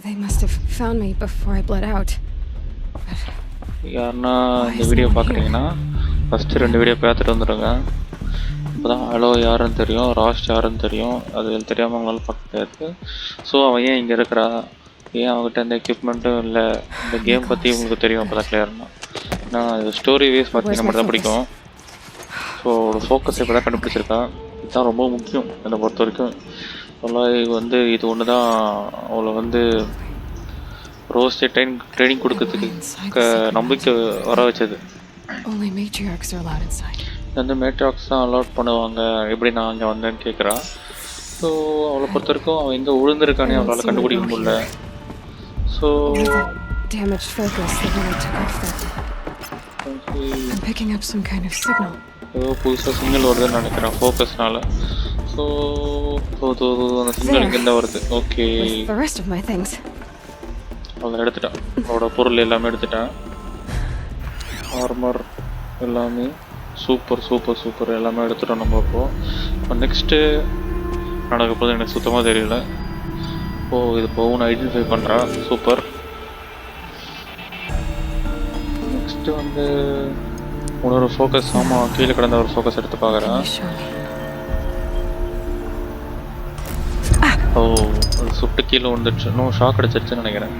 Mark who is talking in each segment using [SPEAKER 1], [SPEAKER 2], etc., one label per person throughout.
[SPEAKER 1] They must have found me before I bled out.
[SPEAKER 2] யாருன்னா இந்த video பார்க்குறீங்கன்னா first 2 video பார்த்துட்டு வந்துடுங்க. இப்போ தான் ஹலோ யாருன்னு தெரியும், ராஸ்ட் யாருன்னு தெரியும். அது தெரியாமல் அவங்களால பார்க்க முடியாது. ஸோ அவன் ஏன் இங்கே இருக்கிறா, ஏன் அவங்ககிட்ட எந்த எக்யூப்மெண்ட்டும் இல்லை, இந்த கேம் பற்றி உங்களுக்கு தெரியும். அப்போ தான் கிளியர்னா நான் இது ஸ்டோரி வேஸ் பார்த்தீங்கன்னா மட்டும் தான் பிடிக்கும். ஸோ அவளோட ஃபோக்கஸ் இப்போ தான் கண்டுபிடிச்சிருக்கா. இதுதான் ரொம்ப முக்கியம் என்னை பொறுத்த வரைக்கும். வந்து இது ஒன்று தான் அவளை வந்து ரோஸ்டே ட்ரைனிங் கொடுக்கறதுக்கு நம்பிக்கை வர வச்சது. வந்து மேட்ரியாக்ஸ் தான் அலோட் பண்ணுவாங்க, எப்படி நான் அங்கே வந்தேன்னு கேட்குறா. ஸோ அவளை பொறுத்த வரைக்கும் அவன் எங்கே விழுந்திருக்கானே அவளால் கண்டுபிடிக்க முடியல. ஸோ ஏதோ புதுசாக சிக்னல் வருதுன்னு நினைக்கிறேன் ஃபோக்கஸ்னால. ஸோ அந்த சிக்னல் இங்கேருந்து வருது. ஓகே அவளை எடுத்துட்டான், அவளோட பொருள் எல்லாமே எடுத்துட்டான். ஆர்மர் எல்லாமே சூப்பர் சூப்பர் சூப்பர் எல்லாமே எடுத்துட்டோம் நம்ம. இப்போ நெக்ஸ்ட்டு நடக்க போது எனக்கு சுத்தமாக தெரியல. இது போகும்னு ஐடென்டிஃபை பண்ணுறா. சூப்பர். நெக்ஸ்ட்டு வந்து இன்னொரு ஃபோக்கஸ், ஆமாம் கீழே கிடந்த ஒரு ஃபோக்கஸ் எடுத்து பார்க்குறேன். அது சுட்டு கீழே வந்துடுச்சு. இன்னும் ஷாக் அடிச்சிருச்சுன்னு நினைக்கிறேன்.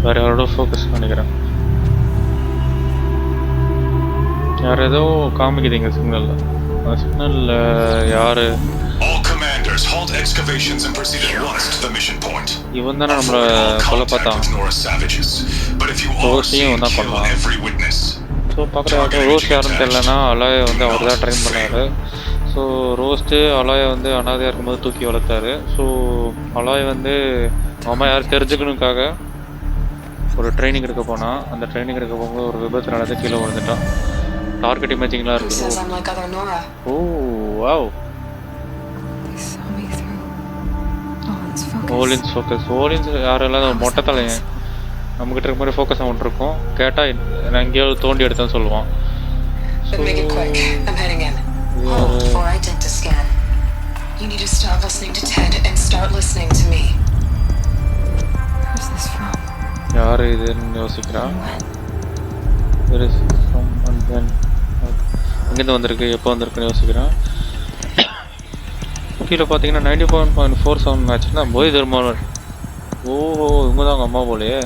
[SPEAKER 2] வேறு யாரோட ஃபோக்கஸ் நினைக்கிறேன். யார் ஏதோ காமிக்குதுங்க சிக்னலில். அந்த சிக்னலில் யார் இவன் தானே நம்மளை கொல்ல பார்த்தான். ரோஸையும் இவன் தான் பண்ணலாம். ஸோ பார்க்குற ரோஸ் யாருன்னு தெரியலன்னா அலாயை வந்து அவர் தான் ட்ரைன் பண்ணார். ஸோ ரோஸ்ட்டு அலாயை வந்து அனாதையாக இருக்கும்போது தூக்கி வளர்த்தாரு. ஸோ அலாய் வந்து அம்மா யார் தெரிஞ்சுக்கணுக்காக ஒரு ட்ரைனிங் எடுக்க போனால், அந்த ட்ரைனிங் எடுக்க போகும்போது ஒரு விபத்து நடந்து கீழே விழுந்துட்டான். டார்கெட் இமேஜிங்லாம் இருக்குது. ஓ வாவ். ஓலின்ஸ் ஃபோக்கஸ். ஓலின்ஸ் யாரெல்லாம் மொட்டை தலையன் நம்மகிட்ட இருக்க மாதிரி ஃபோக்கஸ் அவன் இருக்கும். கேட்டால் நான் எங்கேயாவது தோண்டி எடுத்தேன்னு சொல்லுவான். யார் இதுன்னு யோசிக்கிறான். எங்கேருந்து வந்திருக்கு, எப்போ வந்திருக்குன்னு யோசிக்கிறான். கீழே பார்த்தீங்கன்னா 97.47 ஆச்சுன்னா போய் தர்மாவர். இவங்க தான் அவங்க அம்மா போலையே.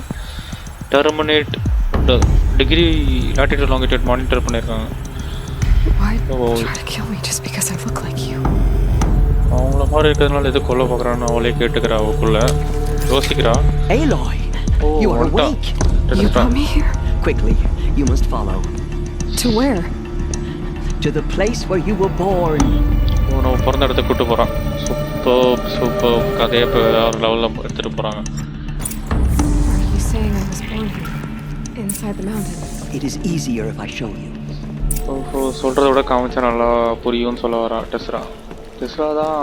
[SPEAKER 2] Terminate degree latitude longitude monitor பண்ணியிருக்காங்க. அவங்கள மாதிரி இருக்கிறதுனால எது கொல்ல பார்க்குறான்னு அவளே கேட்டுக்கிறா. அவளுக்குள்ள யோசிக்கிறா.
[SPEAKER 3] You are awake.
[SPEAKER 1] You brought me here?
[SPEAKER 3] Quickly, you must follow.
[SPEAKER 1] To where?
[SPEAKER 3] To the place where you were born.
[SPEAKER 2] நம்ம பிறந்த இடத்துக்கு கூப்பிட்டு போகிறான். சூப்பர் கதையை இப்போ வேறு லெவலில் எடுத்துகிட்டு போகிறாங்க.
[SPEAKER 1] Are you saying I was born here? Inside the mountain?
[SPEAKER 3] It is easier if I show you.
[SPEAKER 2] சொல்கிறத விட காமிச்சா நல்லா புரியும்னு சொல்ல வரா டெஸ்ரா. டெஸ்ரா தான்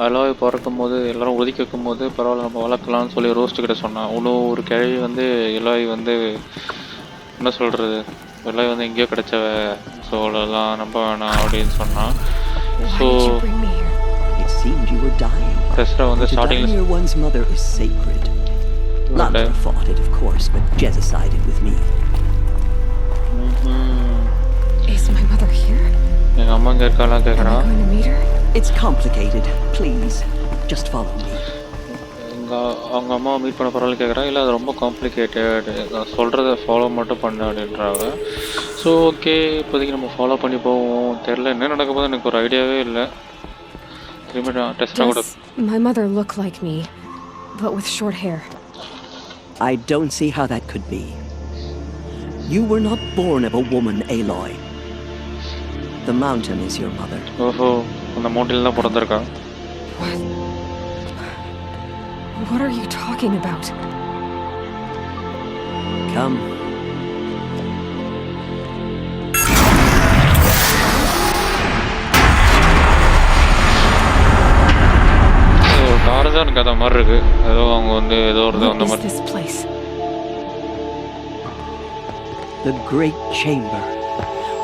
[SPEAKER 2] அலாய் பிறக்கும் போது எல்லோரும் ஒதுக்கி வைக்கும் போது பரவாயில்ல நம்ம வளர்க்கலாம்னு சொல்லி ரோஸ்ட்டுக்கிட்ட சொன்னான். இன்னும் ஒரு கேள்வி வந்து எலாய் வந்து என்ன சொல்கிறது, எலாய் வந்து எங்கேயோ கிடைச்சவ, ஸோ அவ்வளோலாம் நம்ப வேணாம் அப்படின்னு சொன்னான். ஸோ டெஸ்ரா வந்து ஸ்டார்டிங்கில் எங்கள் அம்மா இங்கே இருக்காலாம் கேட்குறான்.
[SPEAKER 3] It's complicated. Please, just follow me.
[SPEAKER 2] அவங்க அம்மாவை மீட் பண்ண பரவாயில்ல கேட்குறா. இல்லை அது ரொம்ப காம்ப்ளிகேட்டட், நான் சொல்கிறத ஃபாலோ மட்டும் பண்ண அப்படின்றாங்க. ஸோ ஓகே, இப்போதைக்கு நம்ம ஃபாலோ பண்ணி போவோம். தெரில என்ன நடக்க போது எனக்கு ஒரு ஐடியாவே இல்லை. திரும்பி நான் டெஸ்ட்டாக கூட.
[SPEAKER 1] My mother looked like me, but with short hair.
[SPEAKER 3] I don't see how that could be. You were not born of a woman, Aloy. The mountain is your mother.
[SPEAKER 2] ஓஹோ, அந்த மவுண்டில் தான் பிறந்திருக்கா.
[SPEAKER 1] What are you talking about?
[SPEAKER 3] Come.
[SPEAKER 2] Tarzan கதை மாதிரி இருக்கு. ஏதோ அவங்க வந்து ஏதோ ஒரு அந்த மாதிரி.
[SPEAKER 1] This place.
[SPEAKER 3] The great chamber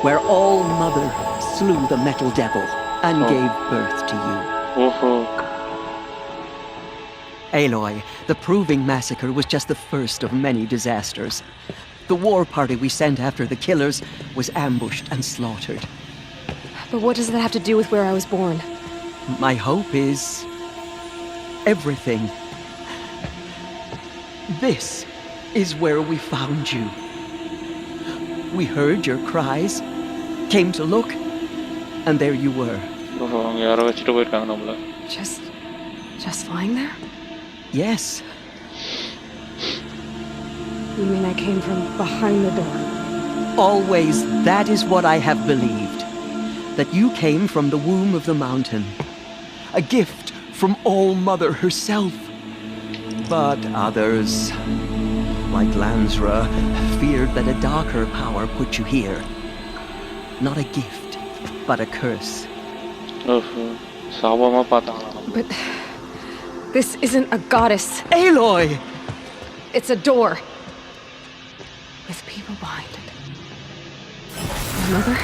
[SPEAKER 3] where all mother slew the metal devil and gave birth to you.
[SPEAKER 2] ஓஹோ,
[SPEAKER 3] Aloy, the Proving Massacre was just the first of many disasters. The war party we sent after the killers was ambushed and slaughtered.
[SPEAKER 1] But what does that have to do with where I was born?
[SPEAKER 3] My hope is everything. This is where we found you. We heard your cries, came to look, and there you were.
[SPEAKER 2] அவங்க யாரோ வச்சுட்டு போயிருக்காங்க நம்மள.
[SPEAKER 1] Just lying there?
[SPEAKER 3] Yes.
[SPEAKER 1] You mean I came from behind the door?
[SPEAKER 3] Always that is what I have believed. That you came from the womb of the mountain. A gift from All-Mother herself. But others, like Lansra, feared that a darker power put you here. Not a gift, but a curse.
[SPEAKER 2] சாபமா பார்த்தாங்களா?
[SPEAKER 1] But this isn't a goddess.
[SPEAKER 3] Aloy!
[SPEAKER 1] It's a door. With people behind it. My mother?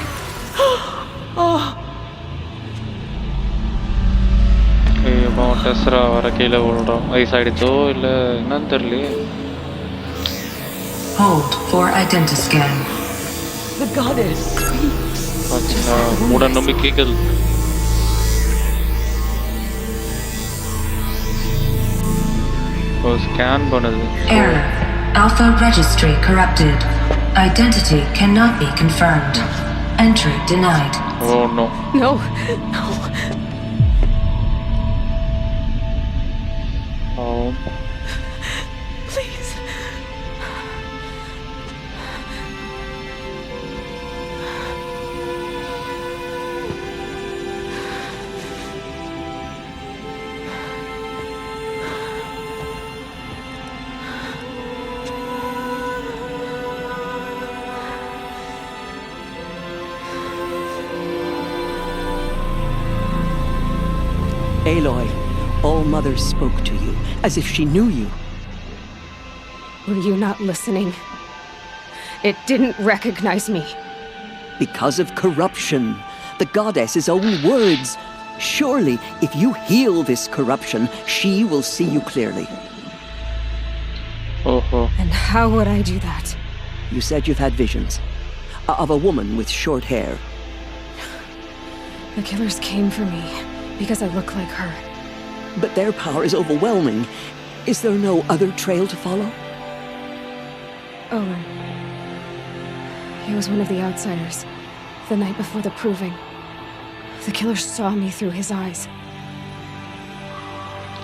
[SPEAKER 2] இப்போ டெஸ்ரா வர கீழே விழுறோம். Ice ஆயிடுச்சோ இல்லை என்னன்னு தெரியலையே.
[SPEAKER 4] Hold for identiscan.
[SPEAKER 3] The goddess speaks.
[SPEAKER 2] பார்த்தீங்களா மூட நம்பிக்கைகள். ஸ்கேன் பண்ணுது.
[SPEAKER 4] Error. Alpha registry corrupted. Identity cannot be confirmed. Entry denied.
[SPEAKER 2] Oh no.
[SPEAKER 1] No.
[SPEAKER 2] Oh.
[SPEAKER 1] Please.
[SPEAKER 3] Aloy, All-Mother spoke to you, as if she knew you.
[SPEAKER 1] Were you not listening? It didn't recognize me.
[SPEAKER 3] Because of corruption. The goddess's own words. Surely, if you heal this corruption, she will see you clearly.
[SPEAKER 2] Oh.
[SPEAKER 1] And how would I do that?
[SPEAKER 3] You said you've had visions. Of a woman with short hair.
[SPEAKER 1] The killers came for me because I look like her.
[SPEAKER 3] But their power is overwhelming. Is there no other trail to follow?
[SPEAKER 1] Owen. He was one of the outsiders. The night before the proving. The killer saw me through his eyes.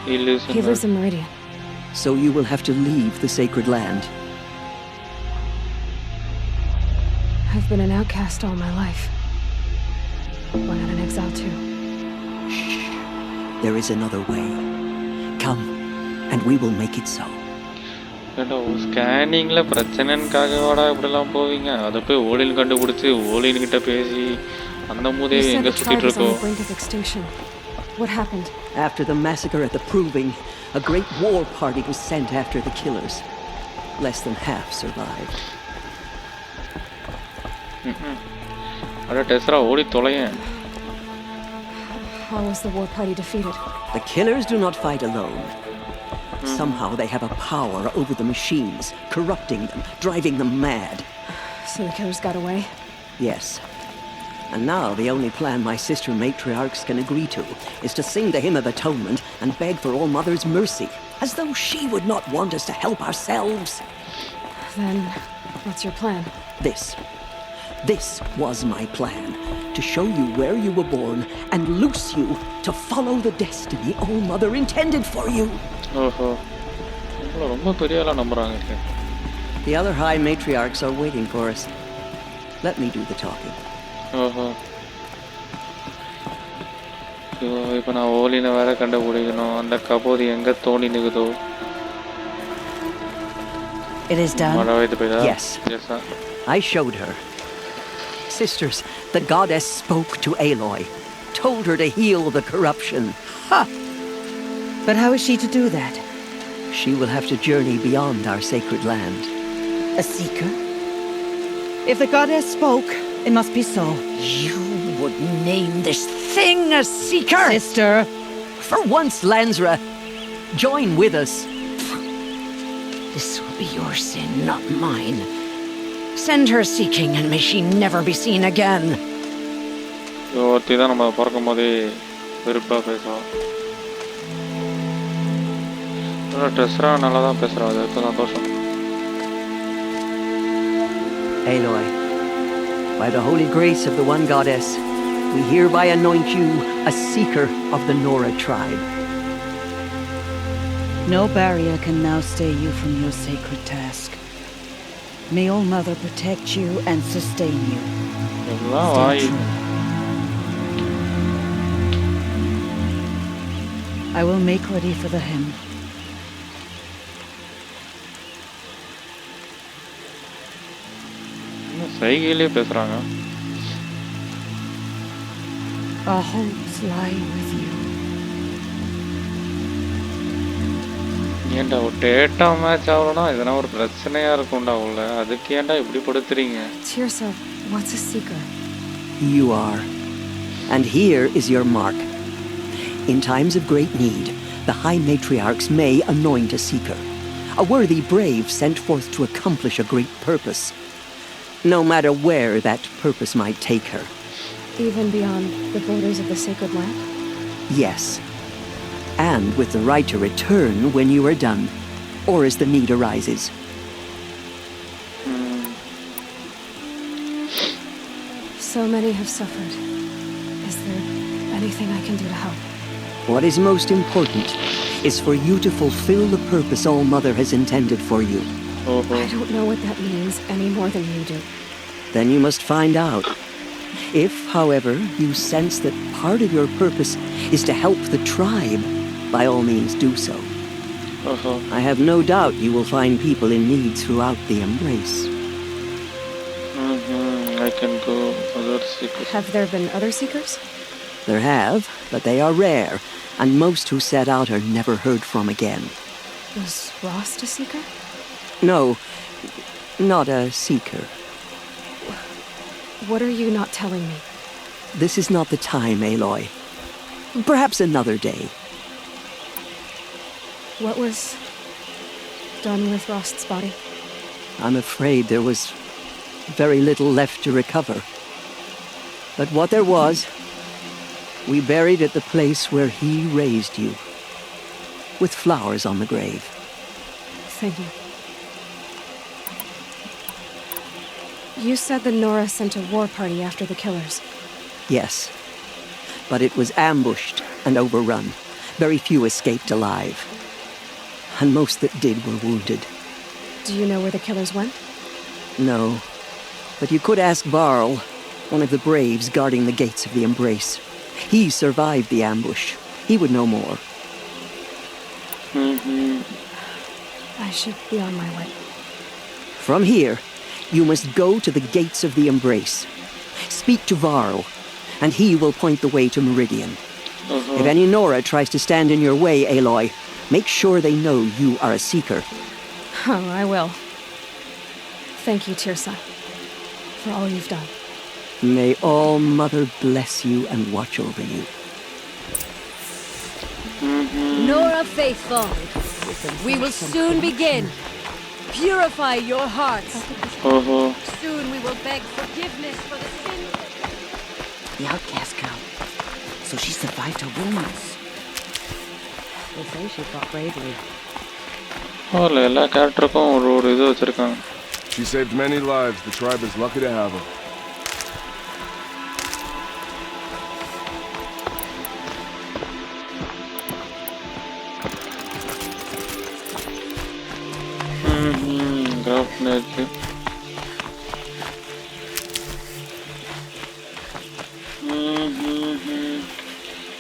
[SPEAKER 2] He lives
[SPEAKER 1] in Radeon.
[SPEAKER 3] So you will have to leave the sacred land.
[SPEAKER 1] I've been an outcast all my life. One out in exile too.
[SPEAKER 3] Shh. There is another way. Come, and we will make it so.
[SPEAKER 2] ஸ்கேனிங்ல பிரச்சனைக்காகவாடா இப்படிலாம் போவீங்க? அதை போய் Olin கண்டுபிடிச்சி Olin கிட்ட பேசி அந்த மூதேவி எங்க சுத்திட்டு இருக்கோம்?
[SPEAKER 1] What happened?
[SPEAKER 3] After the massacre at the Proving, a great war party was sent after the killers. Less than half survived.
[SPEAKER 2] அட டெஸ்ரா ஓடி தொலையேன்.
[SPEAKER 1] How was the war party defeated?
[SPEAKER 3] The killers do not fight alone. Somehow they have a power over the machines, corrupting them, driving them mad.
[SPEAKER 1] So the killers got away?
[SPEAKER 3] Yes. And now the only plan my sister matriarchs can agree to is to sing the Hymn of Atonement and beg for All-Mother's mercy, as though she would not want us to help ourselves.
[SPEAKER 1] Then, what's your plan?
[SPEAKER 3] This was my plan, to show you where you were born and loose you to follow the destiny All-Mother intended for you.
[SPEAKER 2] ஓஹோ, ரொம்ப பெரிய ஆளா நம்புறாங்க.
[SPEAKER 3] The other high matriarchs are waiting for us. Let me do the talking.
[SPEAKER 2] ஓஹோ, இப்போ நான் ஓலினை வேற கண்டுபிடிக்கணும். அந்த கபோதி எங்க தோணி நிக்குதோ?
[SPEAKER 3] It is done.
[SPEAKER 2] Yes.
[SPEAKER 3] I showed her. Sisters, the goddess spoke to Aloy, told her to heal the corruption.
[SPEAKER 5] Ha! But how is she to do that?
[SPEAKER 3] She will have to journey beyond our sacred land.
[SPEAKER 5] A seeker? If the goddess spoke, it must be so.
[SPEAKER 3] You would name this thing a seeker?
[SPEAKER 5] Sister!
[SPEAKER 3] For once, Lansra, Join with us.
[SPEAKER 5] This will be your sin, not mine. Send her seeking, and may she never be seen again.
[SPEAKER 2] ஒருத்தி தான் நம்ம பிறக்கும் போதே வெறுப்பாக பேசுவோம். ட்ரெஸ்ஸரா நல்லா தான் பேசுகிறோம், அது சந்தோஷம்.
[SPEAKER 3] Aloy, by the holy grace of the one goddess, we hereby anoint you a seeker of the Nora tribe.
[SPEAKER 6] No barrier can now stay you from your sacred task. May All Mother protect you and sustain you. Stay true. I will make ready for the hymn.
[SPEAKER 2] சைகையிலே பேசுகிறாங்க.
[SPEAKER 6] Our hopes lie with you.
[SPEAKER 2] ஏன்டா ஒரு data match ஆகலன்னா இதெல்லாம் ஒரு பிரச்சனையாக இருக்கும்டா உள்ள, அதுக்கு ஏன்டா இப்படி படுத்துறீங்க?
[SPEAKER 1] Tirsa, what's a seeker?
[SPEAKER 3] You are. And here is your mark. In times of great need, the High Matriarchs may anoint a seeker, a worthy brave sent forth to accomplish a great purpose, no matter where that purpose might take her.
[SPEAKER 1] Even beyond the borders of the sacred land?
[SPEAKER 3] Yes. And with the right to return when you are done, or as the need arises.
[SPEAKER 1] So many have suffered. Is there anything I can do to help?
[SPEAKER 3] What is most important is for you to fulfill the purpose All Mother has intended for you.
[SPEAKER 1] I don't know what that means any more than you do.
[SPEAKER 3] Then you must find out. If, however, you sense that part of your purpose is to help the tribe, by all means do so. I have no doubt you will find people in need throughout the embrace.
[SPEAKER 2] I can go other seekers.
[SPEAKER 1] Have there been other seekers?
[SPEAKER 3] There have, but they are rare, and most who set out are never heard from again.
[SPEAKER 1] Was Rost a seeker?
[SPEAKER 3] No, not a seeker.
[SPEAKER 1] What are you not telling me?
[SPEAKER 3] This is not the time, Aloy. Perhaps another day.
[SPEAKER 1] What was done with Rost's body?
[SPEAKER 3] I'm afraid there was very little left to recover. But what there was, we buried at the place where he raised you, with flowers on the grave.
[SPEAKER 1] Thank you. You said the Nora sent a war party after the killers.
[SPEAKER 3] Yes, but it was ambushed and overrun. Very few escaped alive, and most that did were wounded.
[SPEAKER 1] Do you know where the killers went?
[SPEAKER 3] No, but you could ask Varl, one of the braves guarding the gates of the Embrace. He survived the ambush. He would know more.
[SPEAKER 1] I should be on my way.
[SPEAKER 3] From here, you must go to the gates of the Embrace. Speak to Varl, and he will point the way to Meridian. If any Nora tries to stand in your way, Aloy, make sure they know you are a seeker.
[SPEAKER 1] Oh, I will. Thank you, Tirsa, for all you've done.
[SPEAKER 3] May All Mother bless you and watch over you.
[SPEAKER 7] Nora faithful, we will soon begin. Purify your hearts. Soon we will beg forgiveness for the sins.
[SPEAKER 5] The outcast girl. So she survived her wounds.
[SPEAKER 6] They say she fought bravely.
[SPEAKER 2] எல்லா கேரக்டருக்கும் ஒரு இது வச்சிருக்காங்க.
[SPEAKER 8] She saved many lives. The tribe is lucky to have her.
[SPEAKER 2] இருக்கு.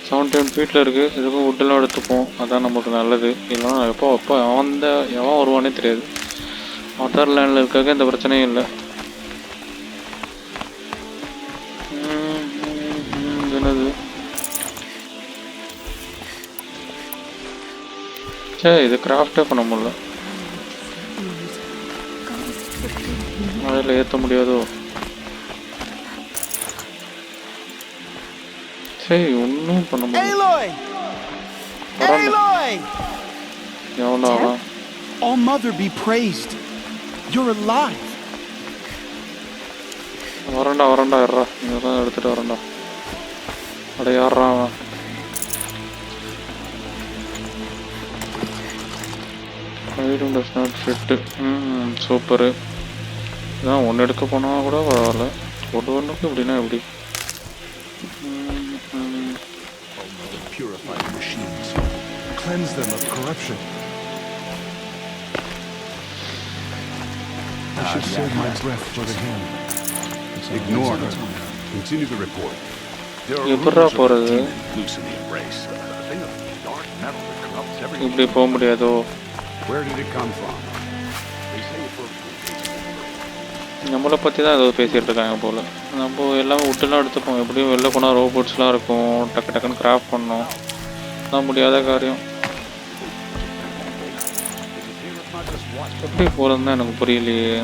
[SPEAKER 2] 17 ஃபீட்டில் இருக்குது. இதுக்கும் வுட்டெல்லாம் எடுத்துப்போம், அதான் நமக்கு நல்லது. இல்லைனா எப்போ எவன் வருவானே தெரியாது. அவுட்டர் லேண்டில் இருக்காக இந்த பிரச்சனையும் இல்லை. என்னது சரி, இது கிராஃப்டே பண்ண முடியல. மழையில் ஏற்ற முடியாதோ? சரி, ஒன்றும் பண்ண முடியாது. எவன்டா அவன்?
[SPEAKER 9] All Mother be praised. You're alive.
[SPEAKER 2] வரண்டா இருறா. இதெல்லாம் எடுத்துட்டு வரண்டா. அட யாரா அவன்? Item does not fit. Super. இதான் ஒன்று எடுக்க போனால் கூட பரவாயில்ல. ஒன்றுக்கு எப்படின்னா எப்படி?
[SPEAKER 8] Purify the machines. Cleanse them of corruption. I should save my breath for the hymn. Ignore her. Continue the report. There are rumors of a demon loose in the embrace. A thing of dark metal that corrupts everything.
[SPEAKER 2] இப்படி போக முடியாதோ?
[SPEAKER 8] Where did it come from? They say it was
[SPEAKER 2] நம்மளை பற்றி தான் ஏதோ பேசிகிட்டு இருக்காங்க போல். நம்ம எல்லாமே விட்டுலாம் எடுத்துப்போம். எப்படியும் வெளில போனால் ரோபோட்ஸ்லாம் இருக்கும். டக்குன்னு கிராஃப்ட் பண்ணோம். அதான் முடியாத காரியம். எப்படி போகிறதுன்னு தான் எனக்கு புரியலையே.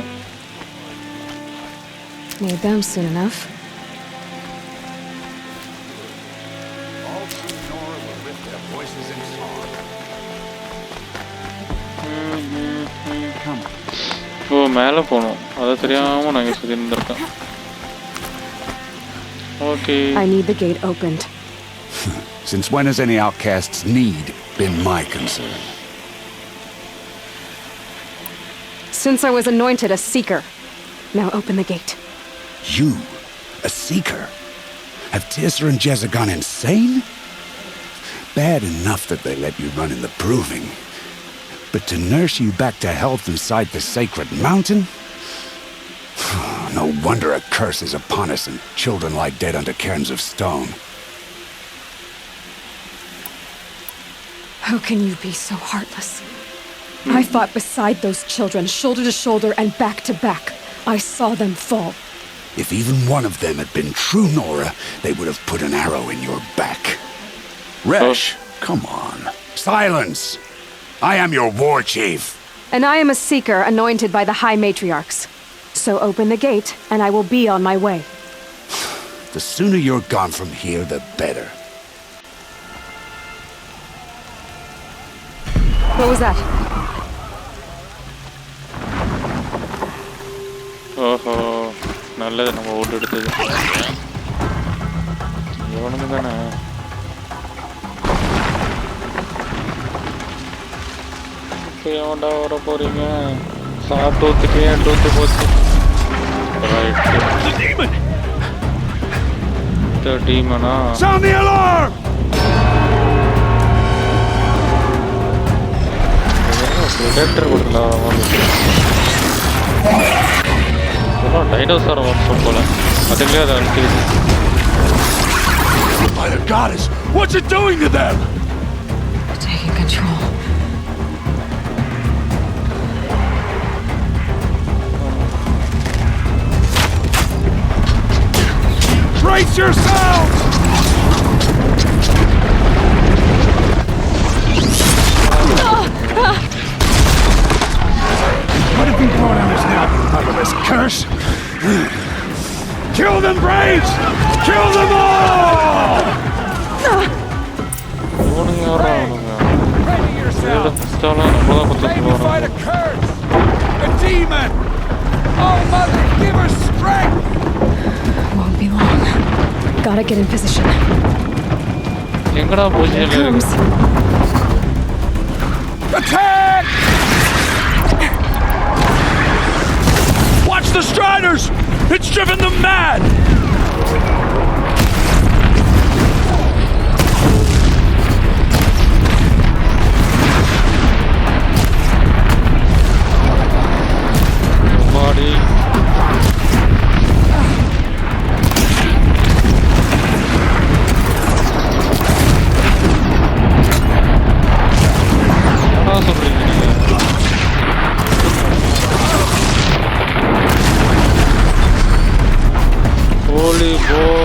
[SPEAKER 1] Need them soon enough.
[SPEAKER 2] ஓ மேலே போகணும். அதை தெரியாமல் நான் இங்கே சுற்றி இருந்திருக்கேன். Okay.
[SPEAKER 1] I need the gate opened.
[SPEAKER 10] Since when has any outcast's need been my concern?
[SPEAKER 1] Since I was anointed a seeker. Now open the gate.
[SPEAKER 10] You, a seeker? Have Tisser and Jezza gone insane? Bad enough that they let you run in the proving. But to nurse you back to health inside the sacred mountain? No wonder a curse is upon us and children lie dead under cairns of stone.
[SPEAKER 1] How can you be so heartless? I fought beside those children, shoulder to shoulder and back to back. I saw them fall.
[SPEAKER 10] If even one of them had been true Nora, they would have put an arrow in your back. Resh, come on. Silence! I am your war chief.
[SPEAKER 1] And I am a seeker anointed by the High Matriarchs. So open the gate, and I will be on my way.
[SPEAKER 10] The sooner you're gone from here, the better.
[SPEAKER 1] What was that?
[SPEAKER 2] ஓஹோ, நல்லது நம்ம ஓட்டு எடுத்தது. எவனுங்க தானே? இப்போ எவன்டா வர போறீங்க? சாப்பிட்டு டூத்து போச்சு. The demon.
[SPEAKER 10] Sound the alarm!
[SPEAKER 2] Predator கொடுக்கலாம். டைனோசர் வம்சம் போல. அதுலயே அதை அனுப்பிடுது.
[SPEAKER 10] By the goddess, what's it doing to them?
[SPEAKER 1] Taking control.
[SPEAKER 10] Brace yourselves! What have you brought on us now, you motherless curse? Kill them, braves! Kill them all!
[SPEAKER 8] ready yourself. Maybe fight a curse, a demon. Oh, Mother, give her strength.
[SPEAKER 1] Won't be long. Gotta get in position.
[SPEAKER 2] எங்கடா பொசிஷன்ல இருக்கு?
[SPEAKER 8] Attack! Watch the Striders! It's driven them mad!
[SPEAKER 2] Body. Holy boy.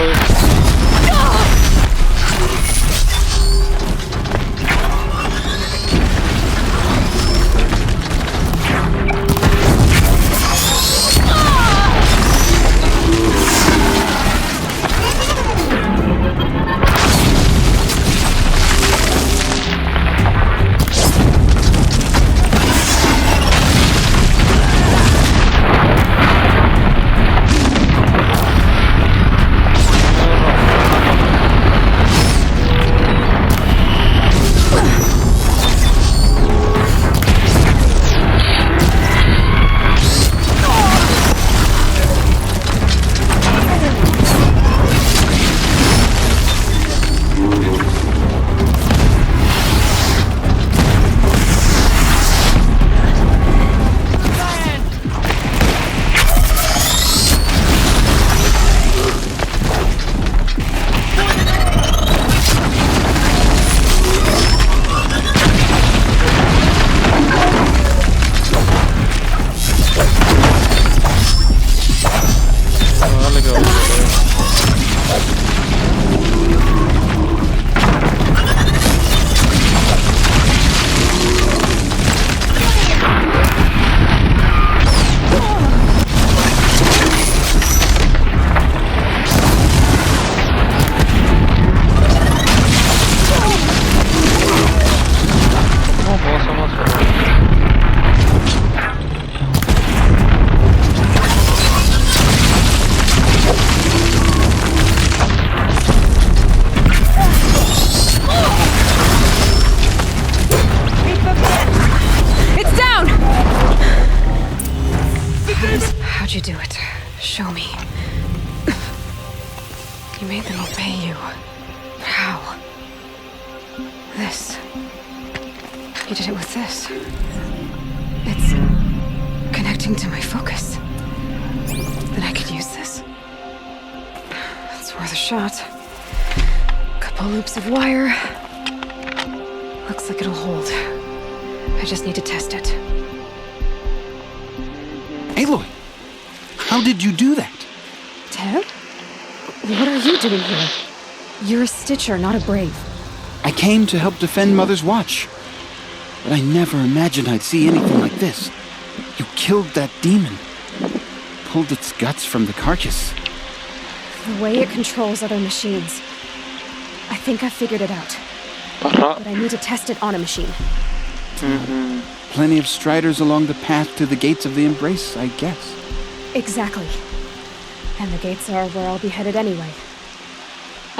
[SPEAKER 1] Pay you. How? This. You did it with this. It's connecting to my focus. Then I could use this. It's worth a shot. Couple loops of wire. Looks like it'll hold. I just need to test it.
[SPEAKER 9] Aloy, how did you do that?
[SPEAKER 1] Teb? What are you doing here? You're a Stitcher, not a Brave.
[SPEAKER 9] I came to help defend Mother's Watch. But I never imagined I'd see anything like this. You killed that demon. Pulled its guts from the carcass.
[SPEAKER 1] The way it controls other machines. I think I figured it out. But I need to test it on a machine.
[SPEAKER 9] Plenty of striders along the path to the gates of the Embrace, I guess.
[SPEAKER 1] Exactly. And the gates are where I'll be headed anyway.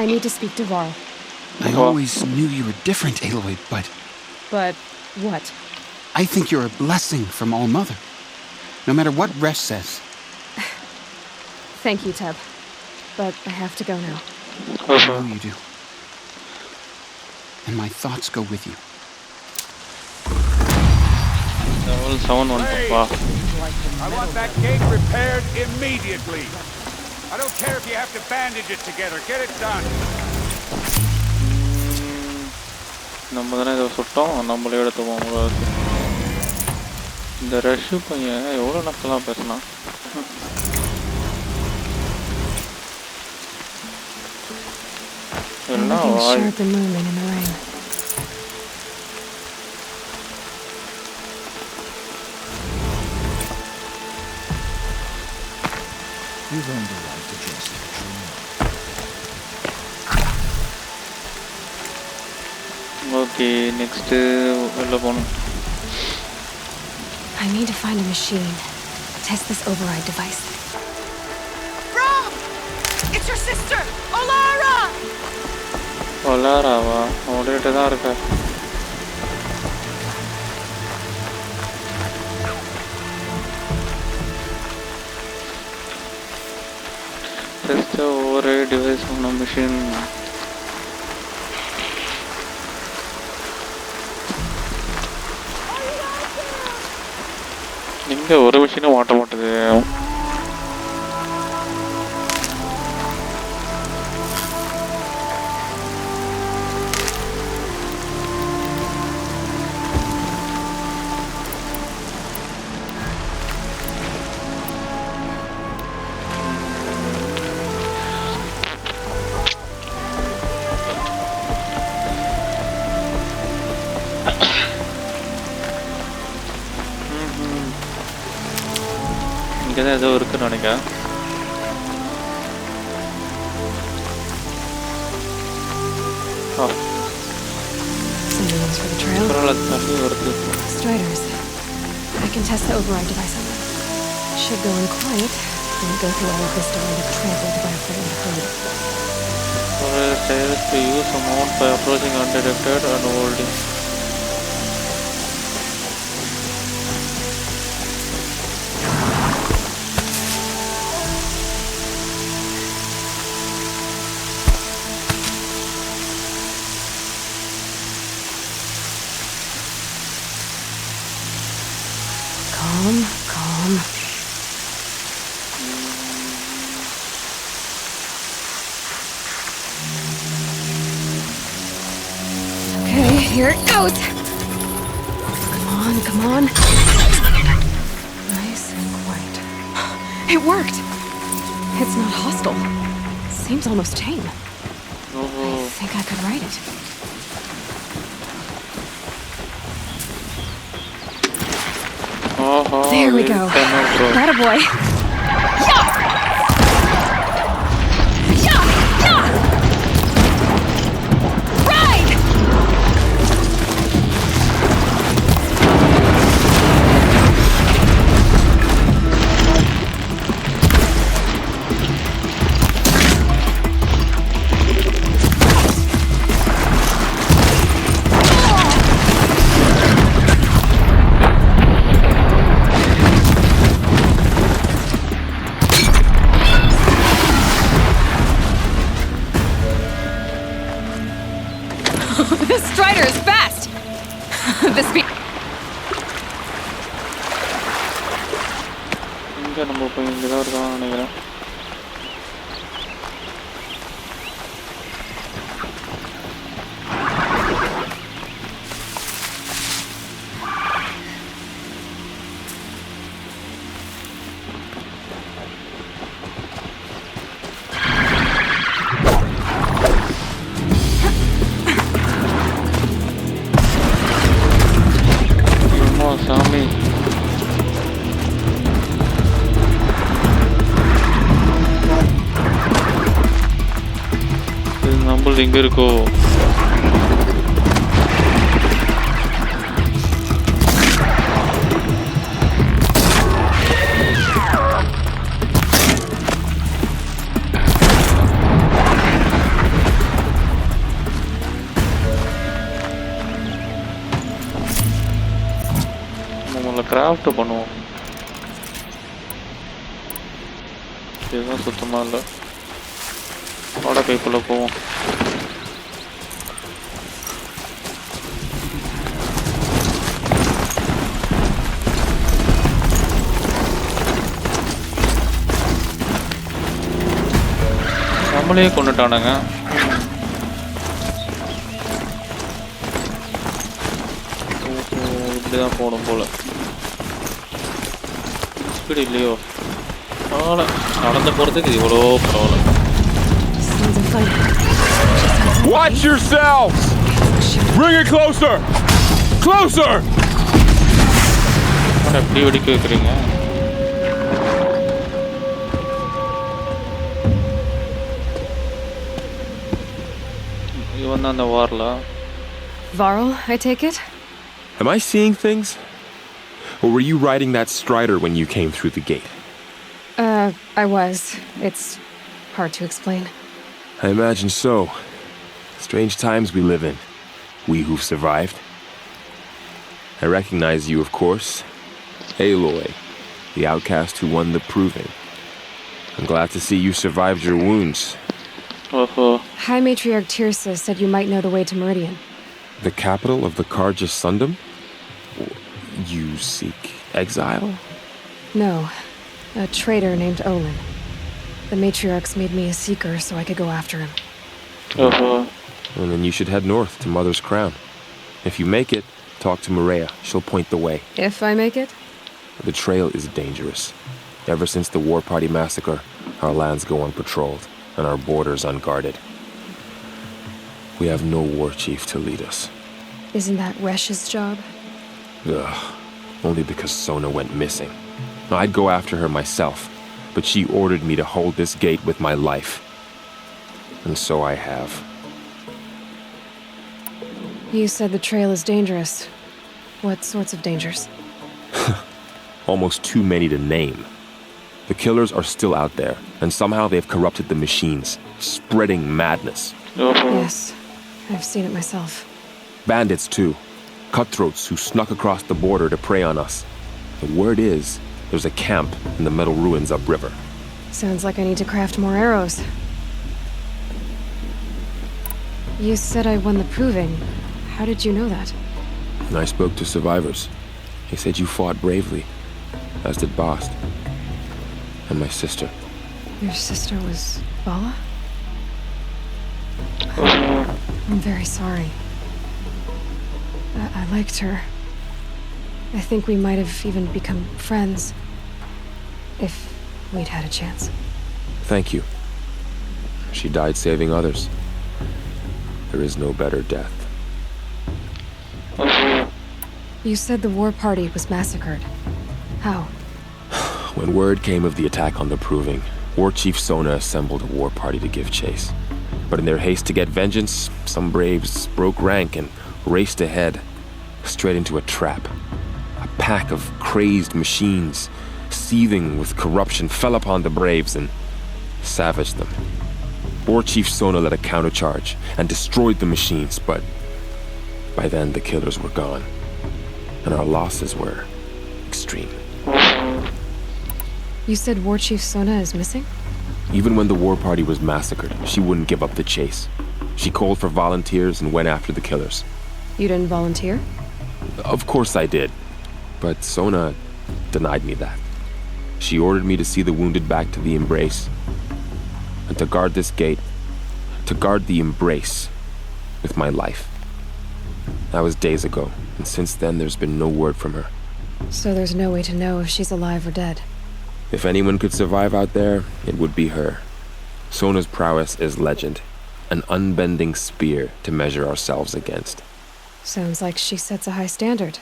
[SPEAKER 1] I need to speak to Varl.
[SPEAKER 9] I always knew you were different, Aloy, but...
[SPEAKER 1] But what?
[SPEAKER 9] I think you're a blessing from All Mother. No matter what Resh says.
[SPEAKER 1] Thank you, Teb. But I have to go now.
[SPEAKER 9] I know you do. And my thoughts go with you.
[SPEAKER 8] Hey! I want that gate repaired immediately. I don't care if you have to bandage it together. Get it done.
[SPEAKER 2] நம்ம தானே இதை சுட்டோம் நம்மளே எடுத்துவோம் இந்த rush பையன் எவ்வளோ நக்கலாக பேசினான் எல்லாம் வாய்
[SPEAKER 11] You've earned the right to chase your dream.
[SPEAKER 2] Okay, next வெளில போகணும்.
[SPEAKER 1] I need to find a machine. Test this override device.
[SPEAKER 5] Rob! It's your sister, Olara!
[SPEAKER 2] Olaraவா? அவள்கிட்ட தான் இருக்கா. Test the override device on a machine. இங்க ஒரு மிஷினும் மாட்ட மாட்டேது. இங்கே தான் ஏதோ இருக்குன்னு நினைக்கிறேன். தண்ணி வருது.
[SPEAKER 1] Striders. I can test the override device on them. Should go in quiet, then go through all of this to wind up trampled by a friend herd.
[SPEAKER 2] Striders to use a mount by approaching undetected and holding.
[SPEAKER 1] Calm. Okay, here it goes. Come on. Nice and quiet. It worked. It's not hostile. Seems almost tame. I think I could ride it. There we go. Atta boy. Ride! This strider is fast! The speed...
[SPEAKER 2] இங்கே நம்ம போய் இங்கே தான் இருக்கான்னு நினைக்கிறேன். சாமி இது நம்மளது எங்க இருக்கோ கிராஃப்ட் பண்ணுவோம். இதுதான் சுத்தமா இல்லை. வாடா பைப்புள்ள போவோம். நம்மளே கொண்டுட்டானுங்க. இப்படிதான் போகணும் போல. இல்லையோ பரவாயில்ல, நடந்து போறதுக்கு இவ்வளோ பரவாயில்ல.
[SPEAKER 12] Watch yourselves! Bring it closer! Closer!
[SPEAKER 2] எப்படி வெடிக்க வைக்கிறீங்க? இவன் தான் அந்த வார்ல.
[SPEAKER 1] Varl, I take it?
[SPEAKER 12] Am I seeing things? Or were you riding that strider when you came through the gate?
[SPEAKER 1] I was. It's hard to explain.
[SPEAKER 12] I imagine so. Strange times we live in. We who've survived. I recognize you, of course. Aloy, the outcast who won the proving. I'm glad to see you survived your wounds.
[SPEAKER 1] High Matriarch Tirsa said you might know the way to Meridian.
[SPEAKER 12] The capital of the Karja Sundom? You seek exile?
[SPEAKER 1] No. A traitor named Olin. The Matriarchs made me a seeker so I could go after him.
[SPEAKER 12] And then you should head north to Mother's Crown. If you make it, talk to Maria. She'll point the way.
[SPEAKER 1] If I make it?
[SPEAKER 12] The trail is dangerous. Ever since the War Party massacre, our lands go unpatrolled and our borders unguarded. We have no war chief to lead us.
[SPEAKER 1] Isn't that Resh's job?
[SPEAKER 12] Ugh. Only because Sona went missing. I'd go after her myself, but she ordered me to hold this gate with my life. And so I have.
[SPEAKER 1] You said the trail is dangerous. What sorts of dangers?
[SPEAKER 12] Almost too many to name. The killers are still out there, and somehow they've corrupted the machines, spreading madness.
[SPEAKER 1] Yes, I've seen it myself.
[SPEAKER 12] Bandits, too. Cutthroats who snuck across the border to prey on us. The word is, there's a camp in the metal ruins upriver.
[SPEAKER 1] Sounds like I need to craft more arrows. You said I won the proving. How did you know that?
[SPEAKER 12] I spoke to survivors. They said you fought bravely, as did Bast. And my sister.
[SPEAKER 1] Your sister was Bala? I'm very sorry. I liked her. I think we might have even become friends. If we'd had a chance.
[SPEAKER 12] Thank you. She died saving others. There is no better death.
[SPEAKER 1] You said the war party was massacred. How?
[SPEAKER 12] When word came of the attack on the Proving, War Chief Sona assembled a war party to give chase. But in their haste to get vengeance, some braves broke rank and raced ahead, straight into a trap. A pack of crazed machines, seething with corruption, fell upon the braves and savaged them. War Chief Sona led a countercharge and destroyed the machines, but by then the killers were gone, and our losses were extreme.
[SPEAKER 1] You said War Chief Sona is missing?
[SPEAKER 12] Even when the war party was massacred, she wouldn't give up the chase. She called for volunteers and went after the killers.
[SPEAKER 1] You didn't volunteer?
[SPEAKER 12] Of course I did. But Sona denied me that. She ordered me to see the wounded back to the embrace. And to guard this gate. To guard the embrace with my life. That was days ago, and since then there's been no word from her.
[SPEAKER 1] So there's no way to know if she's alive or dead.
[SPEAKER 12] If anyone could survive out there, it would be her. Sona's prowess is legend. An unbending spear to measure ourselves against.
[SPEAKER 1] Sounds like she sets a high standard.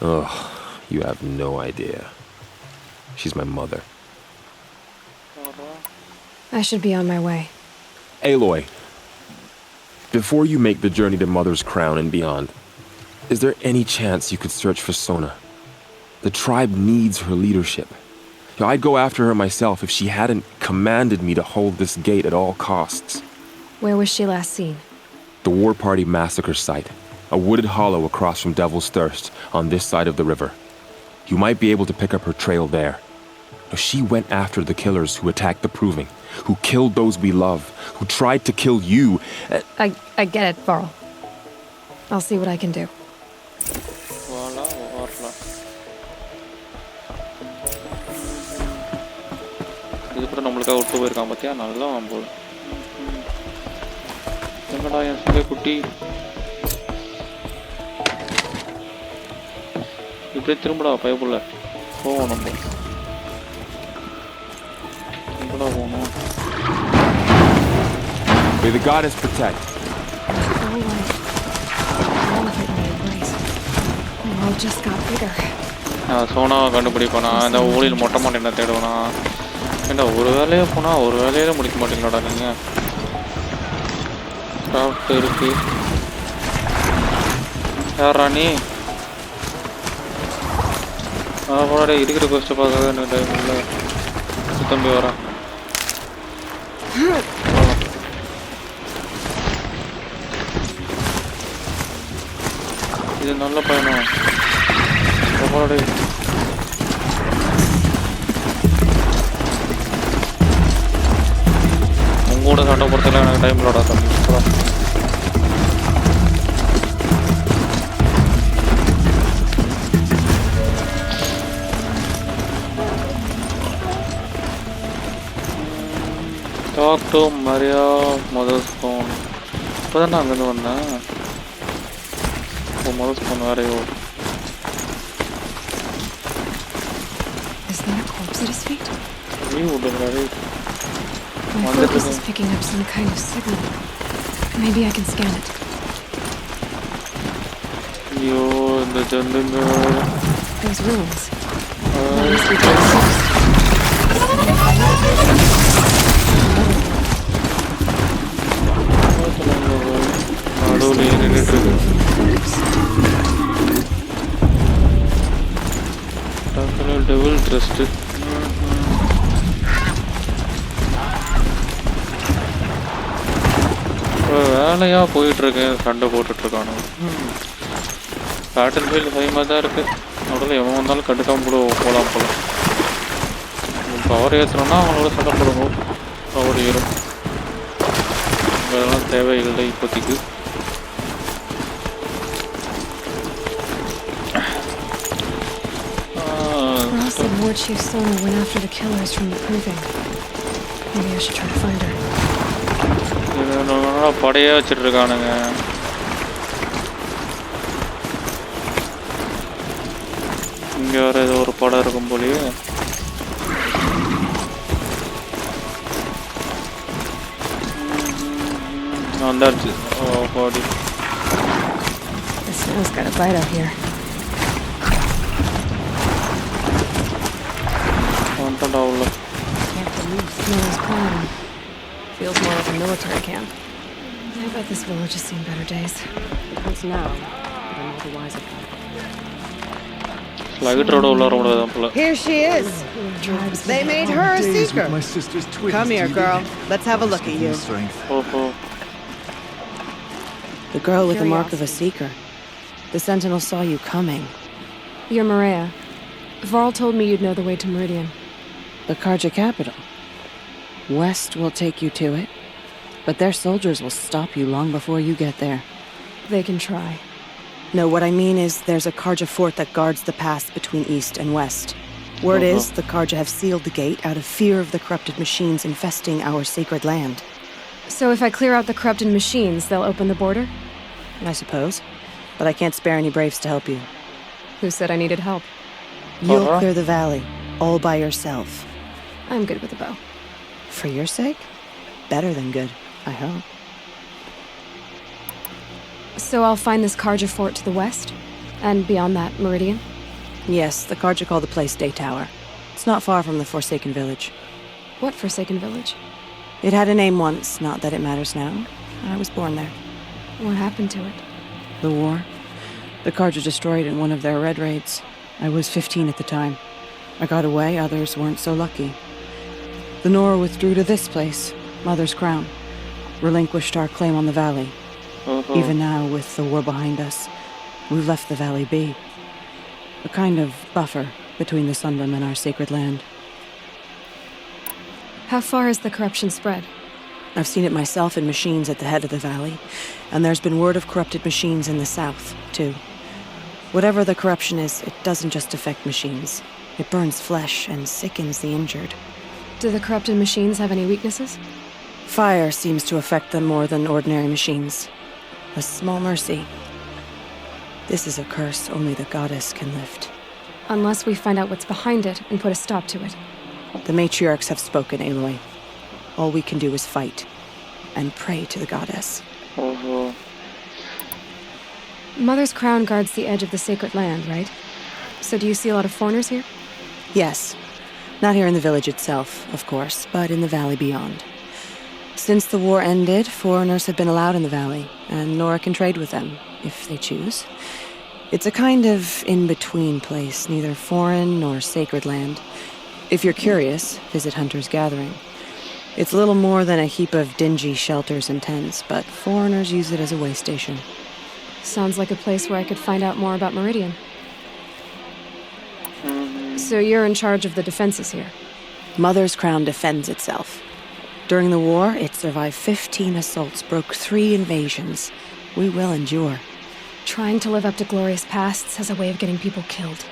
[SPEAKER 12] Oh, you have no idea. She's my mother.
[SPEAKER 1] I should be on my way.
[SPEAKER 12] Aloy, before you make the journey to Mother's Crown and beyond, is there any chance you could search for Sona? The tribe needs her leadership. I'd go after her myself if she hadn't commanded me to hold this gate at all costs.
[SPEAKER 1] Where was she last seen?
[SPEAKER 12] The War Party massacre site. A wooded hollow across from Devil's Thirst on this side of the river. You might be able to pick up her trail there. She went after the killers who attacked the Proving, who killed those we love, who tried to kill you.
[SPEAKER 1] I get it, Varl. I'll see what I can do.
[SPEAKER 2] இதுக்கப்புறம் நம்மளுக்காக விட்டு போயிருக்கான் பார்த்தியா, நல்லா போல. எங்கடா என் சிங்க குட்டி? இப்படியே திரும்படா பயப்புள்ள. போவோம் நம்ம. எங்கடா போகணும்?
[SPEAKER 12] May the goddess protect.
[SPEAKER 2] சோனாவை கண்டுபிடிப்பானா, இந்த ஊழியில் மொட்டை மாட்டேன் என்ன தேடுவானா? ஏண்டா ஒரு வேலையை போனால் ஒரு வேலையில முடிக்க மாட்டீங்களாடா நீங்கள்? கிராஃப்ட் இருக்கு. யாரா நீ? போடாடே, இருக்கிற கொஸ்ட்டை பார்க்காத எனக்கு டைம் இல்லை. தம்பி வரான். இது நல்ல பயணம். போடாடே. உங்களோட சண்டை பொறுத்தல எனக்கு டைம் இல்லடா தம்பி. Talk to Maria mother's phone. இப்போ தான் நான் அங்கேருந்து வந்தேன். இப்போ மதர் ஸ்போன் வேறையோ.
[SPEAKER 1] Is there a corpse at his feet?
[SPEAKER 2] நீ விடுங்கடா.
[SPEAKER 1] My focus is picking up some kind of signal. Maybe I can scan it.
[SPEAKER 2] ஐயோ இந்த ஜந்துங்க.
[SPEAKER 1] Those ruins.
[SPEAKER 2] நடுவில் நின்றுட்டு இருக்கு. Devil trust. வேலையாக போயிட்டுருக்கேன், சண்டை போட்டுட்ருக்கானு. பேட்டில் ஃபீல்டு பயமாக தான் இருக்குது. நடுவில் எவன் வந்தாலும் கண்டுக்காம கூட போகலாம் போல. பவர் ஏற்றுறோன்னா அவங்களோட சண்டை போடுங்க, பவர் ஏறும். அதெல்லாம் தேவையில்லை இப்போதைக்கு.
[SPEAKER 1] War Chief Sona went after the killers from the Proving. Maybe I should try to find her.
[SPEAKER 2] படையே வச்சுட்டு இருக்கானுங்க. இங்க வேற ஏதோ ஒரு படம் இருக்கும் போலயே. வந்தாச்சு. ஓ பாடி.
[SPEAKER 1] The snow's got a bite out here. Snow's plowing. Feels more like a military camp. I bet this village has seen better days.
[SPEAKER 13] Because now, I'm all the wiser about
[SPEAKER 6] it. Here she is. They made her a seeker. Come here, girl. Let's have a look at you. The girl with the mark of a seeker. The sentinel saw you coming.
[SPEAKER 1] You're Maria. Varl told me you'd know the way to Meridian.
[SPEAKER 6] The Karja capital. West will take you to it. But their soldiers will stop you long before you get there.
[SPEAKER 13] They can try.
[SPEAKER 14] No, what I mean is there's a Karja fort that guards the pass between east and west. Word is the Karja have sealed the gate out of fear of the corrupted machines infesting our sacred land.
[SPEAKER 13] So if I clear out the corrupted machines, they'll open the border?
[SPEAKER 14] I suppose. But I can't spare any braves to help you.
[SPEAKER 13] Who said I needed help?
[SPEAKER 14] You'll clear the valley, all by yourself.
[SPEAKER 13] I'm good with a bow.
[SPEAKER 14] For your sake? Better than good, I hope.
[SPEAKER 13] So I'll find this Karja fort to the west? And beyond that, Meridian?
[SPEAKER 14] Yes, the Karja call the place Day Tower. It's not far from the Forsaken Village.
[SPEAKER 13] What Forsaken Village?
[SPEAKER 14] It had a name once, not that it matters now. I was born there.
[SPEAKER 13] What happened to it?
[SPEAKER 14] The war. The Karja destroyed in one of their red raids. I was 15 at the time. I got away, others weren't so lucky. The Nora withdrew to this place, Mother's Crown. Relinquished our claim on the valley. Even now, with the war behind us, we've left the valley be. A kind of buffer between the Sundom and our sacred land.
[SPEAKER 13] How far has the corruption spread?
[SPEAKER 14] I've seen it myself in machines at the head of the valley, and there's been word of corrupted machines in the south, too. Whatever the corruption is, it doesn't just affect machines. It burns flesh and sickens the injured.
[SPEAKER 13] Do the corrupted machines have any weaknesses?
[SPEAKER 14] Fire seems to affect them more than ordinary machines. A small mercy. This is a curse only the goddess can lift.
[SPEAKER 13] Unless we find out what's behind it and put a stop to it.
[SPEAKER 14] The matriarchs have spoken, Aloy. All we can do is fight and pray to the goddess.
[SPEAKER 13] Mother's Crown guards the edge of the sacred land, right? So do you see a lot of foreigners here?
[SPEAKER 14] Yes. Not here in the village itself, of course, but in the valley beyond. Since the war ended, foreigners have been allowed in the valley, and Nora can trade with them, if they choose. It's a kind of in-between place, neither foreign nor sacred land. If you're curious, visit Hunter's Gathering. It's little more than a heap of dingy shelters and tents, but foreigners use it as a way station.
[SPEAKER 13] Sounds like a place where I could find out more about Meridian. So you're in charge of the defenses here?
[SPEAKER 14] Mother's Crown defends itself. During the war, it survived 15 assaults, broke 3 invasions. We will endure.
[SPEAKER 13] Trying to live up to glorious pasts has a way of getting people killed.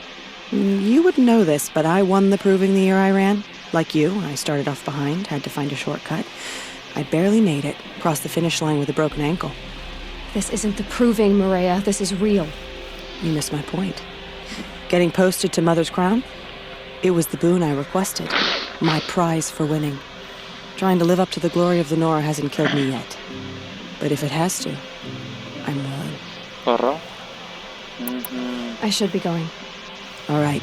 [SPEAKER 14] You wouldn't know this, but I won the proving the year I ran. Like you, I started off behind, had to find a shortcut. I barely made it, crossed the finish line with a broken ankle.
[SPEAKER 13] This isn't the proving, Maria. This is real.
[SPEAKER 14] You missed my point. Getting posted to Mother's Crown? It was the boon I requested. My prize for winning. Trying to live up to the glory of the Nora hasn't killed me yet. But if it has to, I'm willing.
[SPEAKER 13] I should be going.
[SPEAKER 14] All right.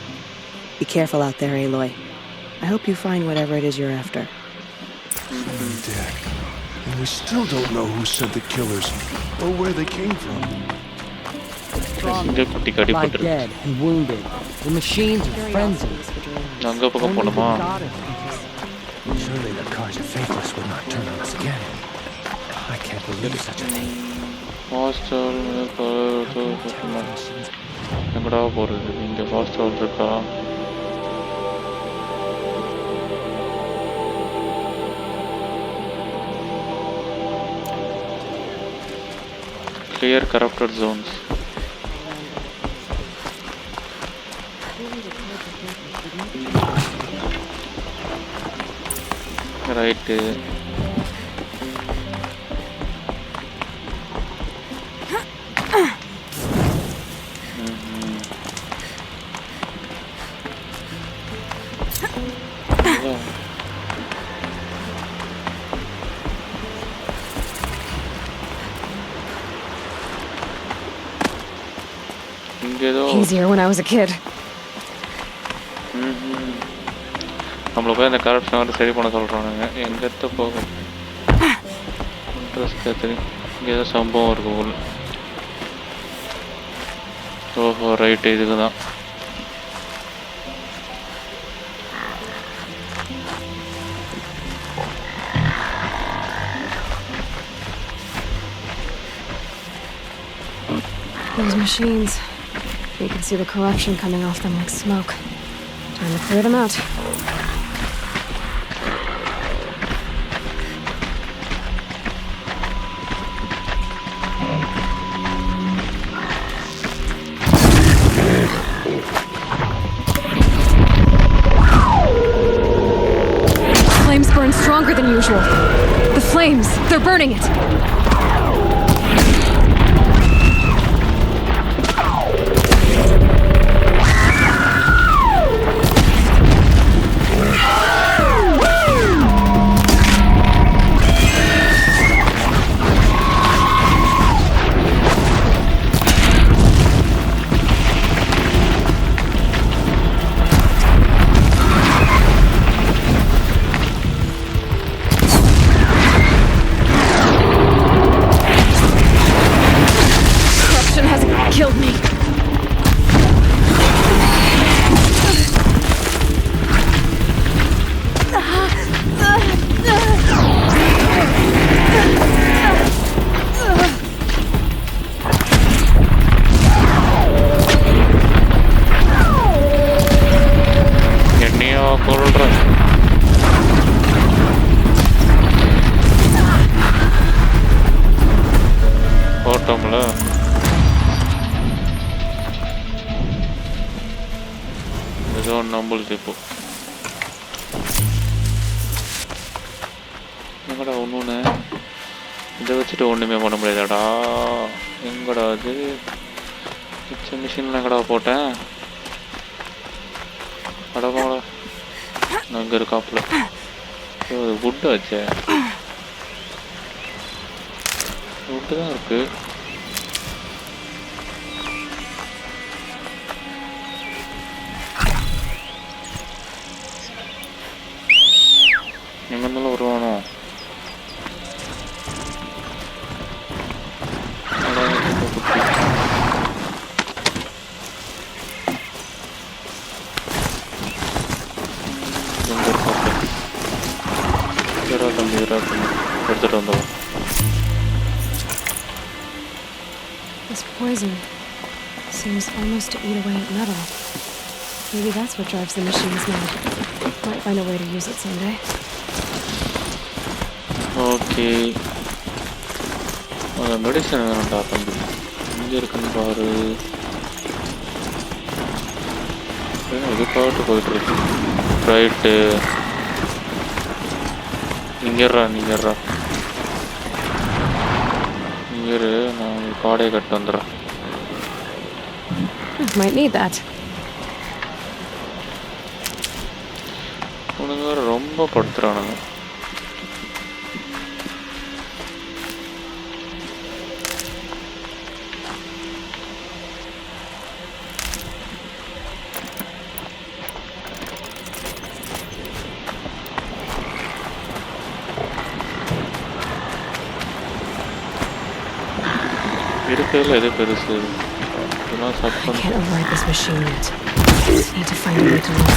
[SPEAKER 14] Be careful out there, Aloy. I hope you find whatever it is you're after.
[SPEAKER 8] Dead. And we still don't know who sent the killers or where they came from.
[SPEAKER 3] Lie dead and wounded. The machines are frenzied. Only the goddess can
[SPEAKER 11] Surely the Karja faithless would not turn on us again. I can't believe such a thing.
[SPEAKER 2] எங்கடா போறது இங்க fast hall இருக்கா clear corrupted zones right
[SPEAKER 13] Easier when I was a kid.
[SPEAKER 2] நம்மள போய் அந்த corruption வந்து சரி பண்ண சொல்றானுங்க எங்கத்த போகும் இங்கே ஏதோ சம்பவம் இருக்கு போல ஓஹோ ரைட்டு இதுக்கு தான்
[SPEAKER 13] Those machines. You can see the corruption coming off them like smoke. Time to clear them out. unusual. The flames, they're burning it. Killed me.
[SPEAKER 2] என்னையா கொல்ற போட்டோம்ல ஏதோ நம்பளுக்கு இப்போ எங்கடா ஒன்று இதை வச்சுட்டு ஒன்றுமே பண்ண முடியாதாடா எங்கடா அது கிச்சன் மிஷினில் எங்கடா போட்டேன் அடமாடா நான் இங்கே இருக்காப்புல வுட்டு வச்சேன் வுட்டு தான் இருக்கு எங்கே இருந்தாலும் வருவானோ குட்டி எங்கே இருக்காப்புல தம்பி எடுத்துகிட்டு வந்துடும்.
[SPEAKER 13] This poison seems almost to eat away at metal. Maybe that's what drives the machines mad. Might find a way to use it someday.
[SPEAKER 2] Okay medicine வேணும்டா தம்பி இங்கே இருக்குன்னு பாரு இது பாட்டு போயிட்டுருக்கு ரைட்டு நீங்கேறா நீங்கேரு நான் காடையை கட்டு வந்துடுறேன்.
[SPEAKER 13] Might need that.
[SPEAKER 2] உனக்கு வேறு ரொம்ப படுத்துறானுங்க. இருக்கிறதுல எது பெருசு இதெல்லாம்
[SPEAKER 13] I can't avoid this machine yet. I need to find a way to learn.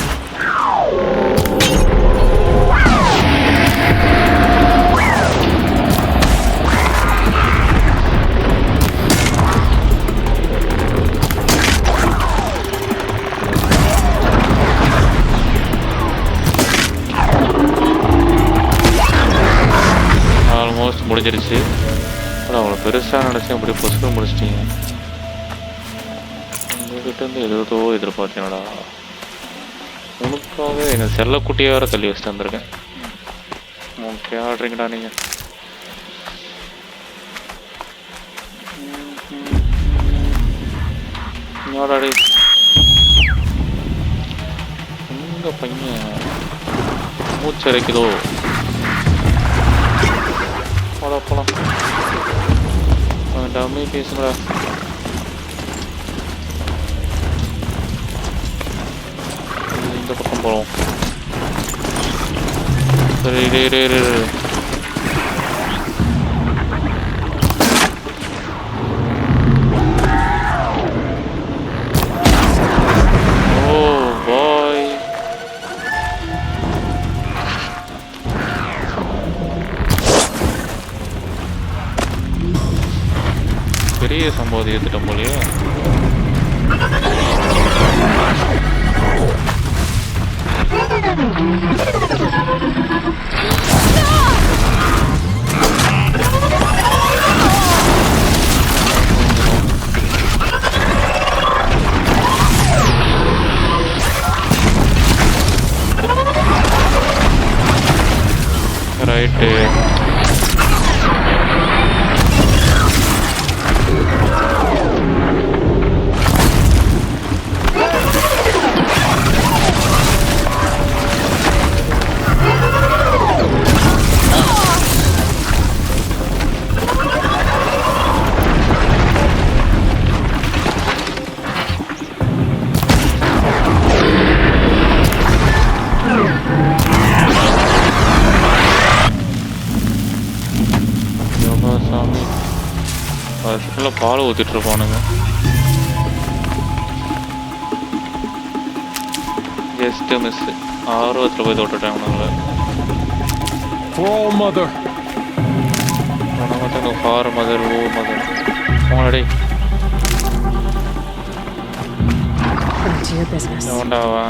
[SPEAKER 2] Almost முடிஞ்சிருச்சு. ஆனால் அவ்வளோ பெருசாக நினச்சேன் இப்படி பொசுக்க முடிச்சிட்டிங்க. உங்கள்கிட்ட ஏதோ எதிர்பார்த்தேனடா. உனக்காக எங்கள் செல்லக்குட்டியாக வேறு தள்ளி வச்சுட்டு வந்திருக்கேன். ஓகே ஆடுறீங்கடா நீங்கள். ஆடாடி உங்கள் பையன் மூச்சரைக்குதோ. போலாம் டம்மி பேசுங்கடா. இந்த பக்கம் போகிறோம். சரி ஓ பாய். பெரிய சம்பவத்தை ஏற்றுட்டோம் போலயே. ரைட் அதுக்குள்ள பால் ஊற்றிட்டு இருப்பானுங்க. Just miss. ஆர்வத்தில் போய் தொட்டுட்டேன் அவனுங்கள. ஃபார் மதர் ஓ மதர் போனடே. எவன்டாவா?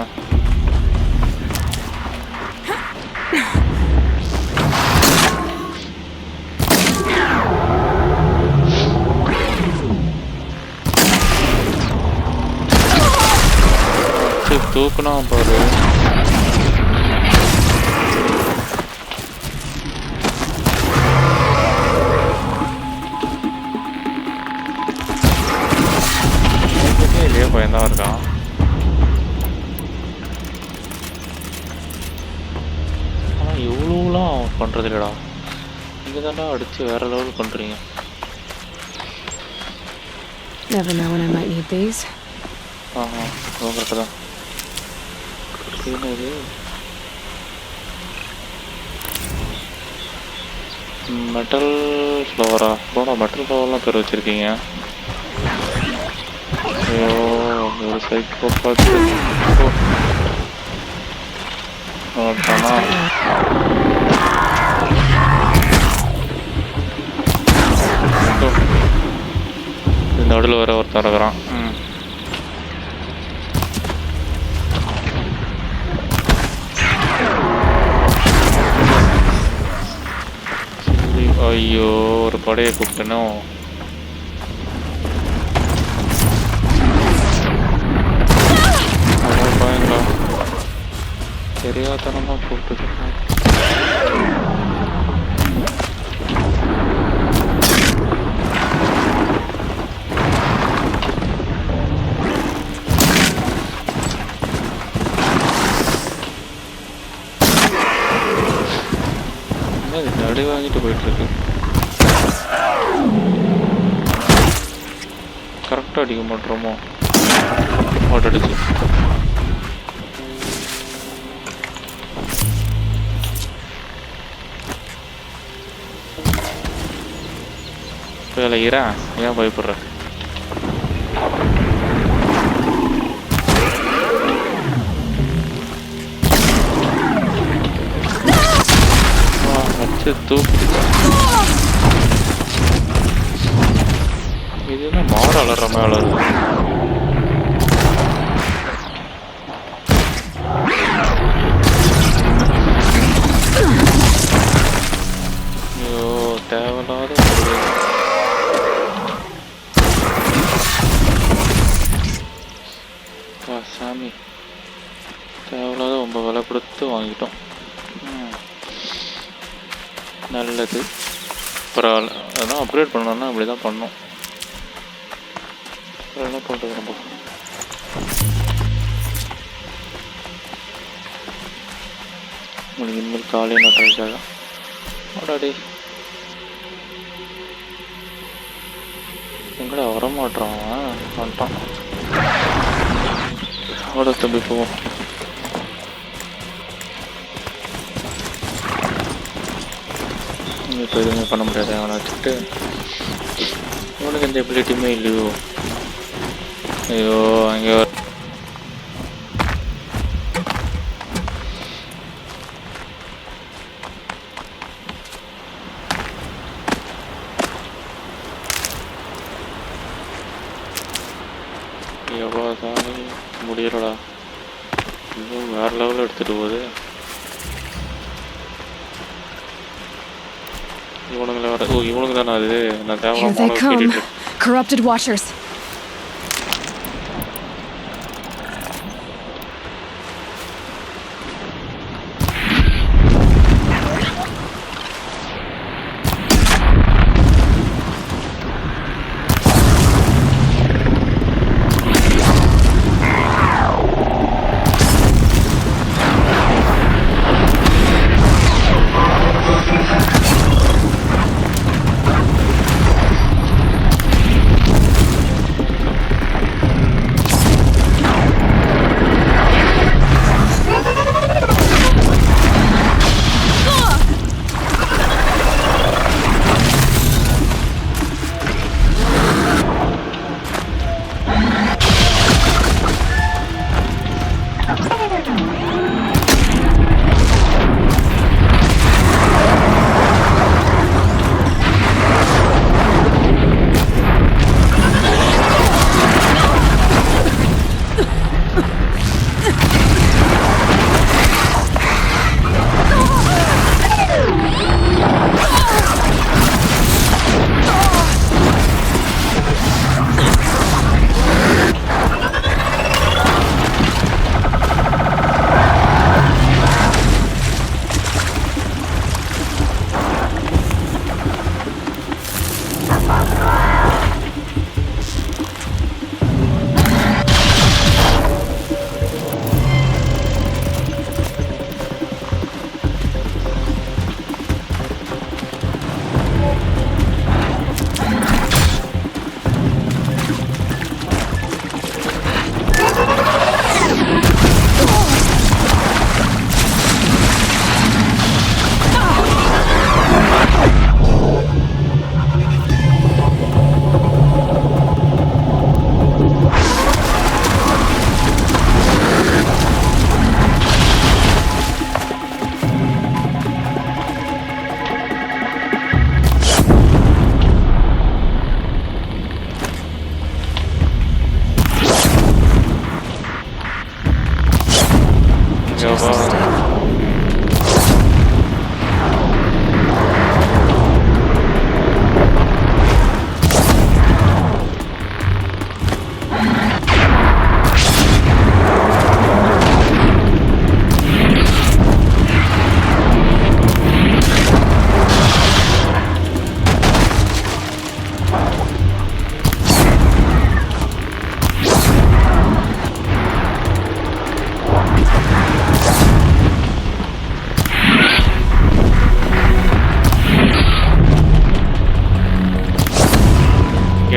[SPEAKER 2] தூக்குனா பாரு. இல்லையே பயந்தான் இருக்கான். ஆனால் இவ்வளோலாம் பண்ணுறது இல்லைடா. நீங்கள் தான்டா அடித்து வேற லெவல் பண்ணுறீங்க.
[SPEAKER 13] Never know when I might need these.
[SPEAKER 2] Correct தான். என்னது மெட்டல் ஃப்ளவரா? ப்ரோடா மெட்டல் ஃப்ளவர்லாம் பேர் வச்சுருக்கீங்க. ஐயோ ஒரு சைக்கோ பார்த்து நடுவில் வர ஒருத்தர் இருக்கிறான். ஐயோ ஒரு படையை கூப்பிட்டனோ. பயங்களா தெரியாதனமா கூப்பிட்டு. அடி வாங்கிட்டு போயிட்டு இருக்கு. கரெக்டாக அடிக்க மாட்டோமோ? அடிச்சு வேலைகிறா. ஏன் பயப்படுற? இது என்ன மாடு அலற மேல? ஐயோ தேவையில்லாத சாமி, தேவையில்லாத ரொம்ப விலை கொடுத்து வாங்கிட்டோம். நல்லது, பரவாயில்ல. அதான் அப்கிரேட் பண்ணோன்னா அப்படி தான் பண்ணோம். என்ன பண்ணுறது நம்ம? உங்களுக்கு இனிமேல் காலையில் நட்டாச்சாக அடாடி எங்கடா வரமாட்டான் வந்துட்டான். அவ்வளோ தம்பி போவோம். இப்போ எதுவுமே பண்ண முடியாது. அவனை வச்சுட்டு அவனுக்கு எந்த எபிலிட்டியுமே இல்லையோ. ஐயோ அங்கே எவ்வளோ சாமி முடியலடா. இன்னும் வேறு லெவலில் எடுத்துகிட்டு போகுது. இவனுங்களை வர இவனுக்கு தானே அது. நான் தேவை
[SPEAKER 13] corrupted watchers.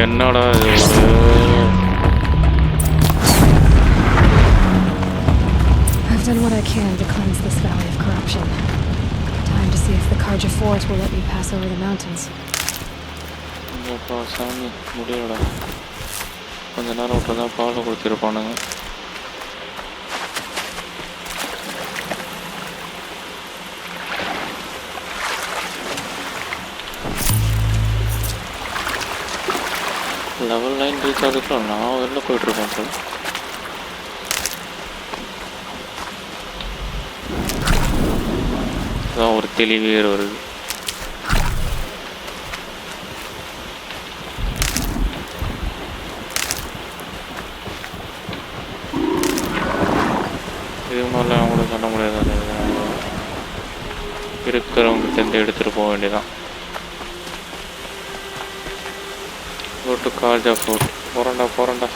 [SPEAKER 2] என்னடா இது
[SPEAKER 13] I've done what I can to cleanse this valley of corruption. Time to see if the GeForce will let me pass over the mountains.
[SPEAKER 2] அப்பா சாமி முடியலடா. கொஞ்ச நேரம் விட்டுருந்தா பாலை கொடுத்துருப்பானுங்க. லெவல் 9 ரீச் ஆகுதுக்குள்ள நான் வெளில போயிட்டுருக்கேன் சார். அதான் ஒரு தெளிவே வருது. இது மாதிரிலாம் அவங்க கூட சொல்ல முடியாது. இருக்கிறவங்க சேர்ந்து எடுத்துகிட்டு போக வேண்டியதான். போட்டு கார்ஜா போட்டு போகிறேன்டா.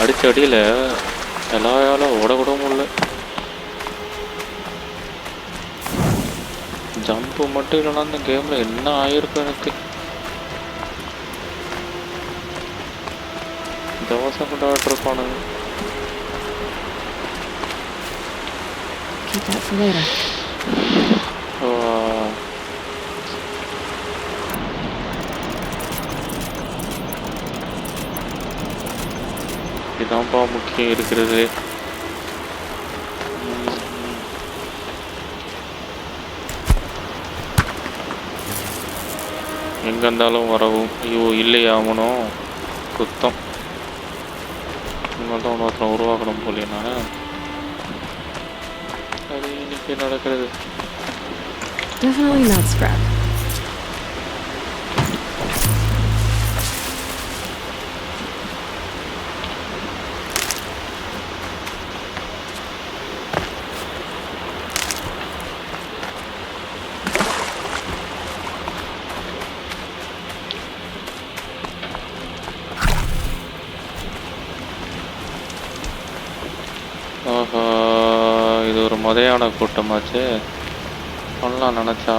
[SPEAKER 2] அடிச்ச அடியில் எல்லாராலும் ஓடக்கூட முடியல. ஜம்ப்பு மட்டும் இல்லைன்னா இந்த கேமில் என்ன ஆகிருக்கும் எனக்கு. தோசை கொண்டாட்டிருப்பானுங்க. இதான்ப்பா முக்கியம் இருக்கிறது. எங்கே இருந்தாலும் வரவும். ஐயோ இல்லையா அவனும் குத்தம். இவங்க தான் ஒருத்தனை உருவாக்கணும் போலியே. நான் அது இன்னைக்கு நடக்கிறது.
[SPEAKER 13] Definitely not scrap.
[SPEAKER 2] ஆஹா, இது ஒரு மதையான கூட்டமாச்சு. பண்ணலாம் நினச்சா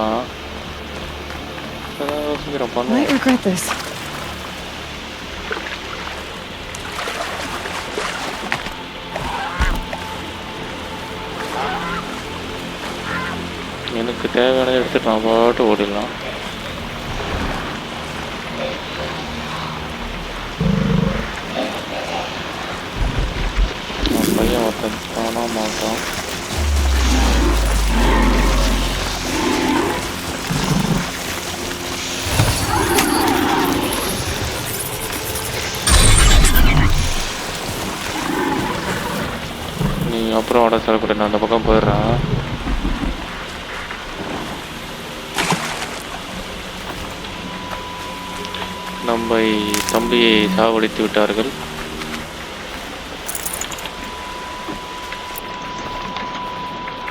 [SPEAKER 2] யோசிக்கிறேன்.
[SPEAKER 13] Might regret this.
[SPEAKER 2] எனக்கு தேவையானதை எடுத்துட்டு நான் பாட்டு ஓடிடலாம். பையன் ஒருத்தன் தானா மாட்டான். நீ அப்புறம் வட சொல்லக்கூட நான் அந்த பக்கம் போயிடுறேன். நம்மை தம்பியை சாவடித்து விட்டார்கள்.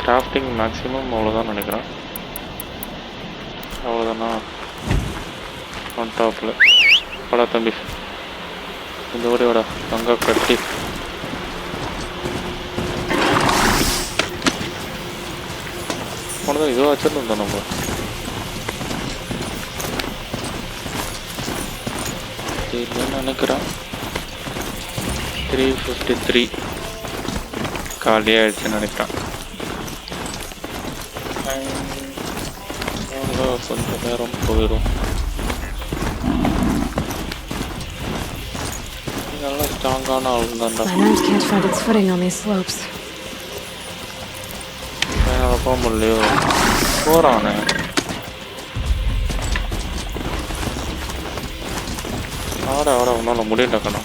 [SPEAKER 2] கிராஃப்டிங் மேக்ஸிமம் அவ்வளோதான் நினைக்கிறேன். அவ்வளோதானா? ஒன் டாப்பில் வாடா தம்பி, இந்த ஓடி வாடா, அங்கே கட்டி போனதான் இதோ வச்சுருந்தோம் நம்ம. இல்லைன்னு நினைக்கிறேன். 353 காலியாகிடுச்சுன்னு நினைக்கிறேன். கொஞ்சம் நேரம் போயிடும். நல்லா ஸ்ட்ராங்கான ஆள் தான்டா.
[SPEAKER 13] My nerves can't find its footing on these slopes.
[SPEAKER 2] போக முடியலையோ? போகிறானே. ஆட உன்னால் முடியலக்கண்ணா.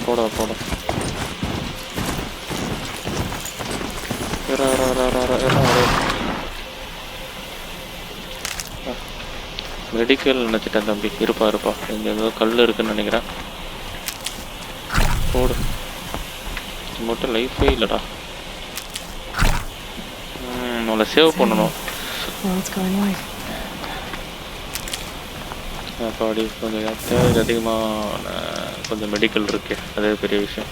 [SPEAKER 2] போட மெடிக்கல் நினச்சிட்டேன் தம்பி. இருப்பா இங்கே ஏதோ கல் இருக்குன்னு நினைக்கிறேன். போடு. மட்டும் லைஃபே இல்லைடா. நம்மளை சேவ் பண்ணணும். அப்பாடி கொஞ்சம் தேவைக்கு அதிகமான கொஞ்சம் மெடிக்கல் இருக்கு, அதே பெரிய விஷயம்.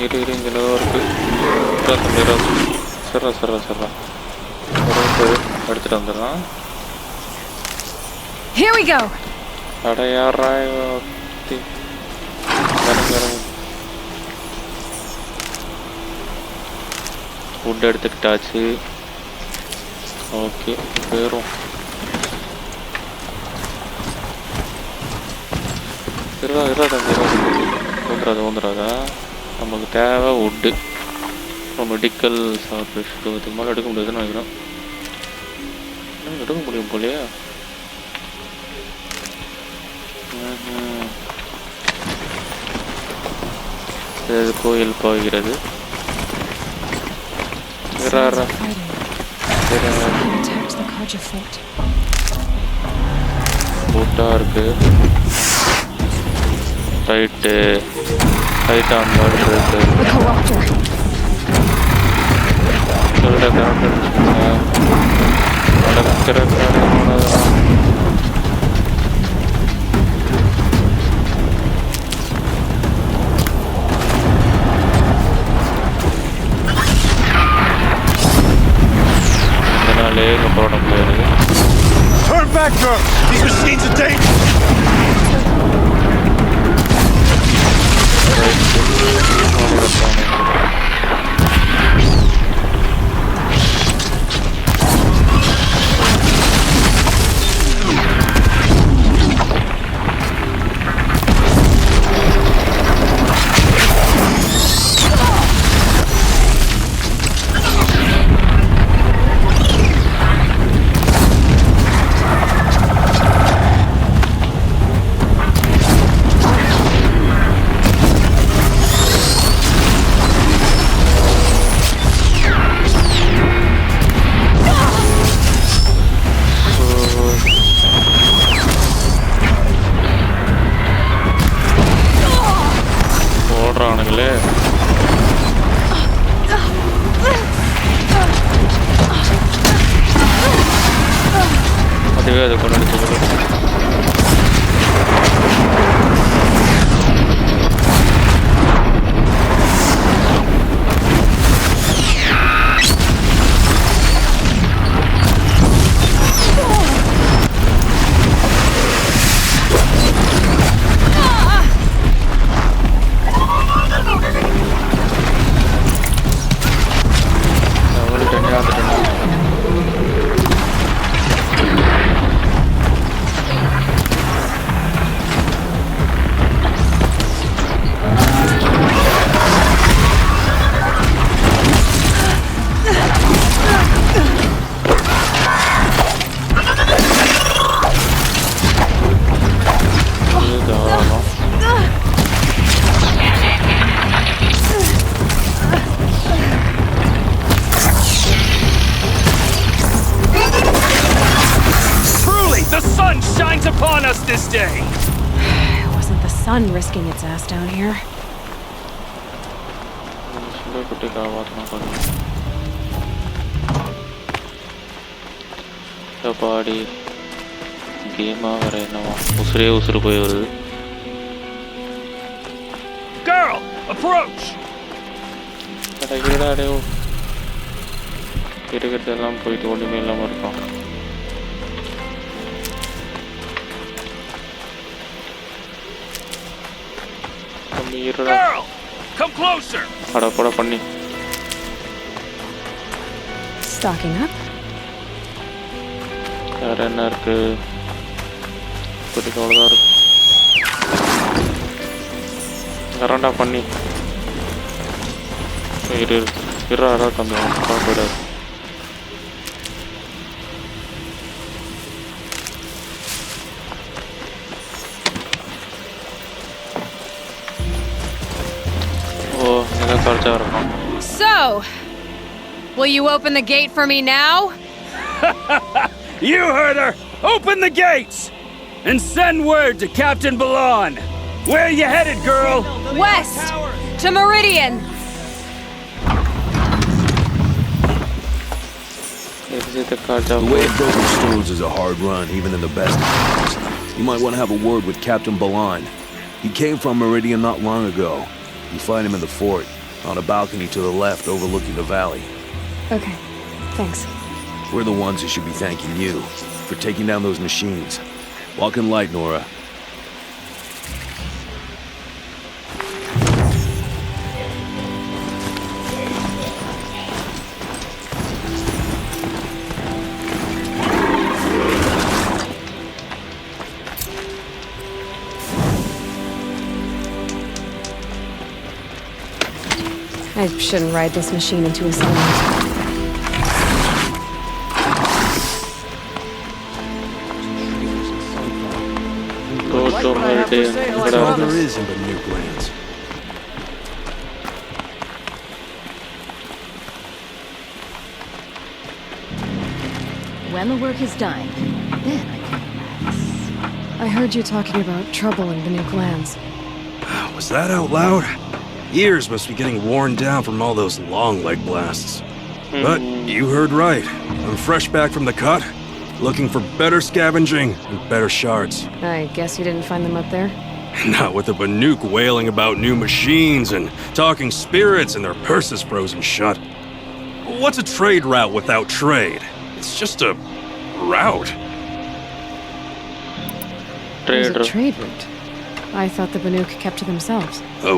[SPEAKER 2] இரு இங்கே ஏதோ இருக்கு. சர்றா எடுத்துட்டு வந்துடலாம்.
[SPEAKER 13] Here we go.
[SPEAKER 2] அடையாராய் ஃபுட் எடுத்துக்கிட்டாச்சு. ஓகே போயிடும். வந்துடாதா. நமக்கு தேவை வுட்டு. மெடிக்கல் சாப்பிட்டு இதுக்கு மேலே எடுக்க முடியாதுன்னு நினைக்கிறேன். எடுக்க முடியும் போலையா? இது கோயில் போகிறது. பூட்டா இருக்கு. ரைட் ஆன் மாதிரி இருக்கு.
[SPEAKER 8] Turn back, girl! These machines are dangerous!
[SPEAKER 2] அதுவே அதை கொண்டு எடுத்து
[SPEAKER 13] sun risking its ass down here.
[SPEAKER 2] பாடி கேமா வர என்னவா உசுறு போய் வருது.
[SPEAKER 15] Girl, approach.
[SPEAKER 2] அடடா டேய். இருக்கிறதெல்லாம் போயிட்டு ஒண்ணுமே இல்லாம இருக்கும்.
[SPEAKER 15] Girl, come closer.
[SPEAKER 2] அட போட பண்ணி.
[SPEAKER 13] Stocking up.
[SPEAKER 2] வேற என்ன இருக்கு? இப்போதைக்கு அவ்வளோதான் இருக்கு. கரண்டா பண்ணி இருறா தம்பி போயிடாது. ஓ நல்லா கார்ச்சா இருக்கும்.
[SPEAKER 7] So, will you open the gate for me now?
[SPEAKER 15] You heard her! Open the gates! And send word to Captain Ballon! Where are you headed, girl?
[SPEAKER 7] West! To Meridian!
[SPEAKER 16] The way of broken stones is a hard run, even in the best of times. You might want to have a word with Captain Ballon. He came from Meridian not long ago. You find him in the fort, on a balcony to the left overlooking the valley.
[SPEAKER 13] Okay, thanks.
[SPEAKER 16] We're the ones who should be thanking you for taking down those machines. Walk in light, Nora.
[SPEAKER 13] I shouldn't ride this machine into a settlement.
[SPEAKER 16] That's all there is in the new lands.
[SPEAKER 17] When the work is done, then I can relax.
[SPEAKER 13] I heard you talking about trouble in the new lands.
[SPEAKER 18] Was that out loud? Ears must be getting worn down from all those long leg blasts. But you heard right. I'm fresh back from the cut, looking for better scavenging and better shards.
[SPEAKER 13] I guess you didn't find them up there?
[SPEAKER 18] Not with the Banuk wailing about new machines and talking spirits and their purses frozen shut. What's a trade route without trade? It's just a route.
[SPEAKER 13] It was a trade route. I thought the Banuk kept to themselves.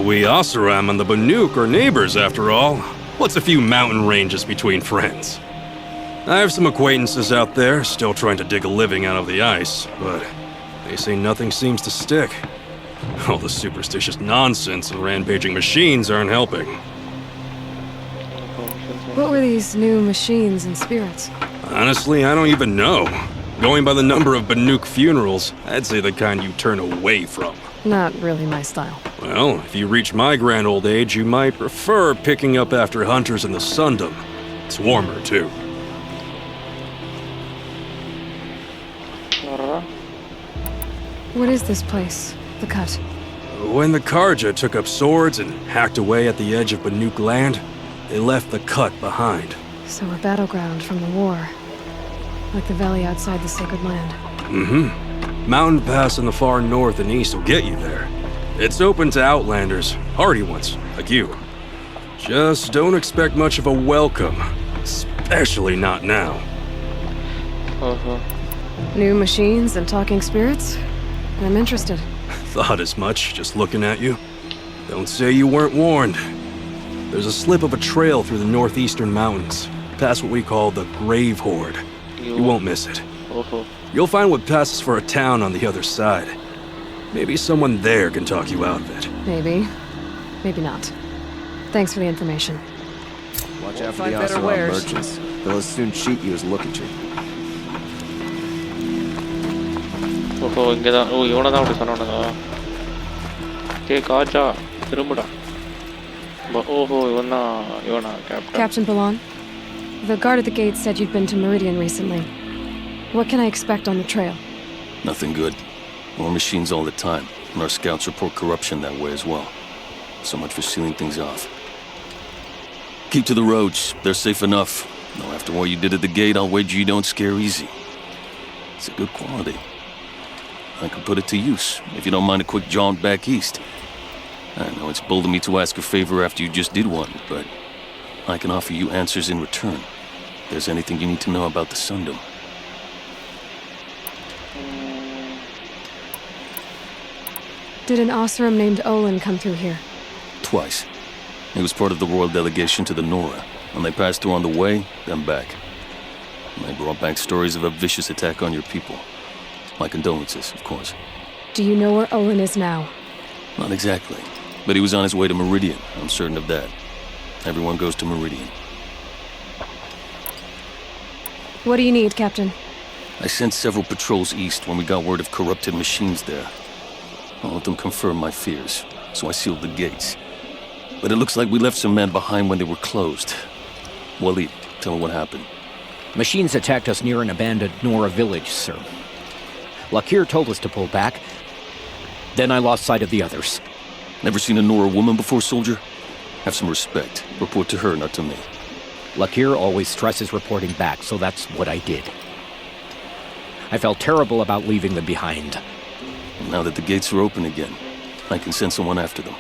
[SPEAKER 18] We Oseram and the Banuk are neighbors, after all. What's a few mountain ranges between friends? I have some acquaintances out there still trying to dig a living out of the ice, but they say nothing seems to stick. All the superstitious nonsense and rampaging machines aren't helping.
[SPEAKER 13] What were these new machines and spirits?
[SPEAKER 18] Honestly, I don't even know. Going by the number of Banuk funerals, I'd say the kind you turn away from.
[SPEAKER 13] Not really my style.
[SPEAKER 18] Well, if you reach my grand old age, you might prefer picking up after hunters in the Sundom. It's warmer, too.
[SPEAKER 13] What is this place? The cut?
[SPEAKER 18] When the Karja took up swords and hacked away at the edge of Banuk land, they left the cut behind.
[SPEAKER 13] So a battleground from the war. Like the valley outside the sacred land.
[SPEAKER 18] Mm-hmm. Mountain Pass in the far north and east will get you there. It's open to outlanders, hardy ones, like you. Just don't expect much of a welcome, especially not now.
[SPEAKER 13] New machines and talking spirits? I'm interested.
[SPEAKER 18] Thought as much, just looking at you. Don't say you weren't warned. There's a slip of a trail through the northeastern mountains, past what we call the Grave Horde. You won't miss it. You'll find what passes for a town on the other side. Maybe someone there can talk you out of it.
[SPEAKER 13] Maybe. Maybe not. Thanks for the information.
[SPEAKER 19] Watch out for the Oseram merchants. They'll as soon cheat you as look at you.
[SPEAKER 2] இங்கதான் இவனை தான் அப்படி சொன்னானுங்க. காஜா திரும்புடா. இவனா
[SPEAKER 13] Captain Ballon, the guard at the gate said you'd been to Meridian recently. What can I expect on the trail?
[SPEAKER 20] Nothing good. More machines all the time. And our scouts report corruption that way as well. So much for sealing things off. Keep to the roads. They're safe enough. Though after what you did at the gate, I'll wager you don't scare easy. It's a good quality. I could put it to use, if you don't mind a quick jaunt back east. I know it's bold of me to ask a favor after you just did one, but I can offer you answers in return. If there's anything you need to know about the Sundom.
[SPEAKER 13] Did an Oseram named Olin come through here?
[SPEAKER 20] Twice. He was part of the royal delegation to the Nora, and they passed through on the way, then back. And they brought back stories of a vicious attack on your people. My condolences, of course.
[SPEAKER 13] Do you know where Olin is now?
[SPEAKER 20] Not exactly, but he was on his way to Meridian, I'm certain of that. Everyone goes to Meridian.
[SPEAKER 13] What do you need, Captain?
[SPEAKER 20] I sent several patrols east when we got word of corrupted machines there. All of them confirmed my fears, so I sealed the gates. But it looks like we left some men behind when they were closed. Waleed, tell me what happened.
[SPEAKER 21] Machines attacked us near an abandoned Nora village, sir. Lakir told us to pull back. Then I lost sight of the others.
[SPEAKER 20] Never seen a Nora woman before, soldier? Have some respect. Report to her, not to me.
[SPEAKER 21] Lakir always stresses reporting back, so that's what I did. I felt terrible about leaving them behind.
[SPEAKER 20] Now that the gates are open again, I can send someone after them.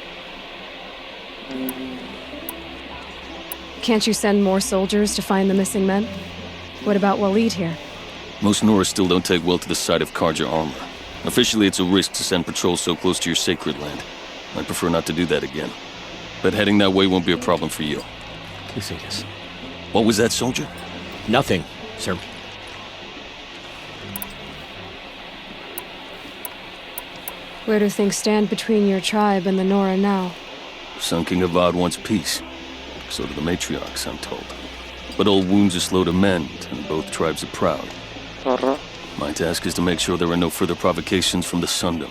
[SPEAKER 13] Can't you send more soldiers to find the missing men? What about Waleed here?
[SPEAKER 20] Most Nora still don't take well to the sight of Karja armor. Officially, it's a risk to send patrols so close to your sacred land. I'd prefer not to do that again. But heading that way won't be a problem for you.
[SPEAKER 21] Casillas.
[SPEAKER 20] What was that, soldier?
[SPEAKER 21] Nothing, sir.
[SPEAKER 13] Where do things stand between your tribe and the Nora now?
[SPEAKER 20] Sun King Avad wants peace. So do the matriarchs, I'm told. But old wounds are slow to mend, and both tribes are proud. My task is to make sure there are no further provocations from the Sundom.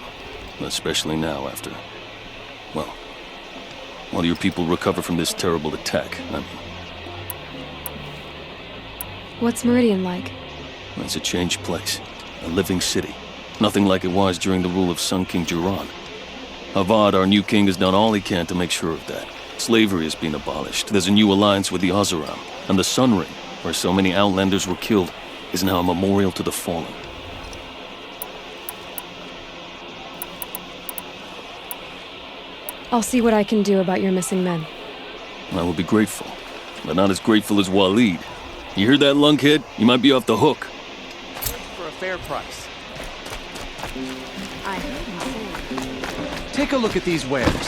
[SPEAKER 20] Especially now after... well... while your people recover from this terrible attack, I mean.
[SPEAKER 13] What's Meridian like?
[SPEAKER 20] It's a changed place. A living city. Nothing like it was during the rule of Sun King Jiran. Avad, our new king, has done all he can to make sure of that. Slavery has been abolished. There's a new alliance with the Oseram. And the Sun Ring, where so many Outlanders were killed, is now a memorial to the fallen.
[SPEAKER 13] I'll see what I can do about your missing men.
[SPEAKER 20] I will be grateful, but not as grateful as Waleed. You hear that, lunkhead? You might be off the hook.
[SPEAKER 3] For a fair price.
[SPEAKER 5] I heard him say.
[SPEAKER 3] Take a look at these wares.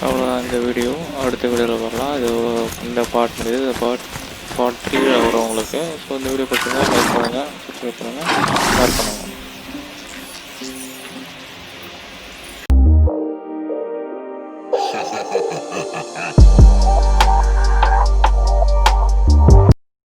[SPEAKER 2] அவ்வளோதான் இந்த video. அடுத்த வீடியோவில் வரலாம். இது இந்த part முடியுது. இந்த part கீழே வரும் உங்களுக்கு. ஸோ இந்த வீடியோ பார்த்தீங்கன்னா லைக் பண்ணுங்கள், சப்ஸ்கிரைப் பண்ணுங்கள், ஷேர் பண்ணுங்கள்.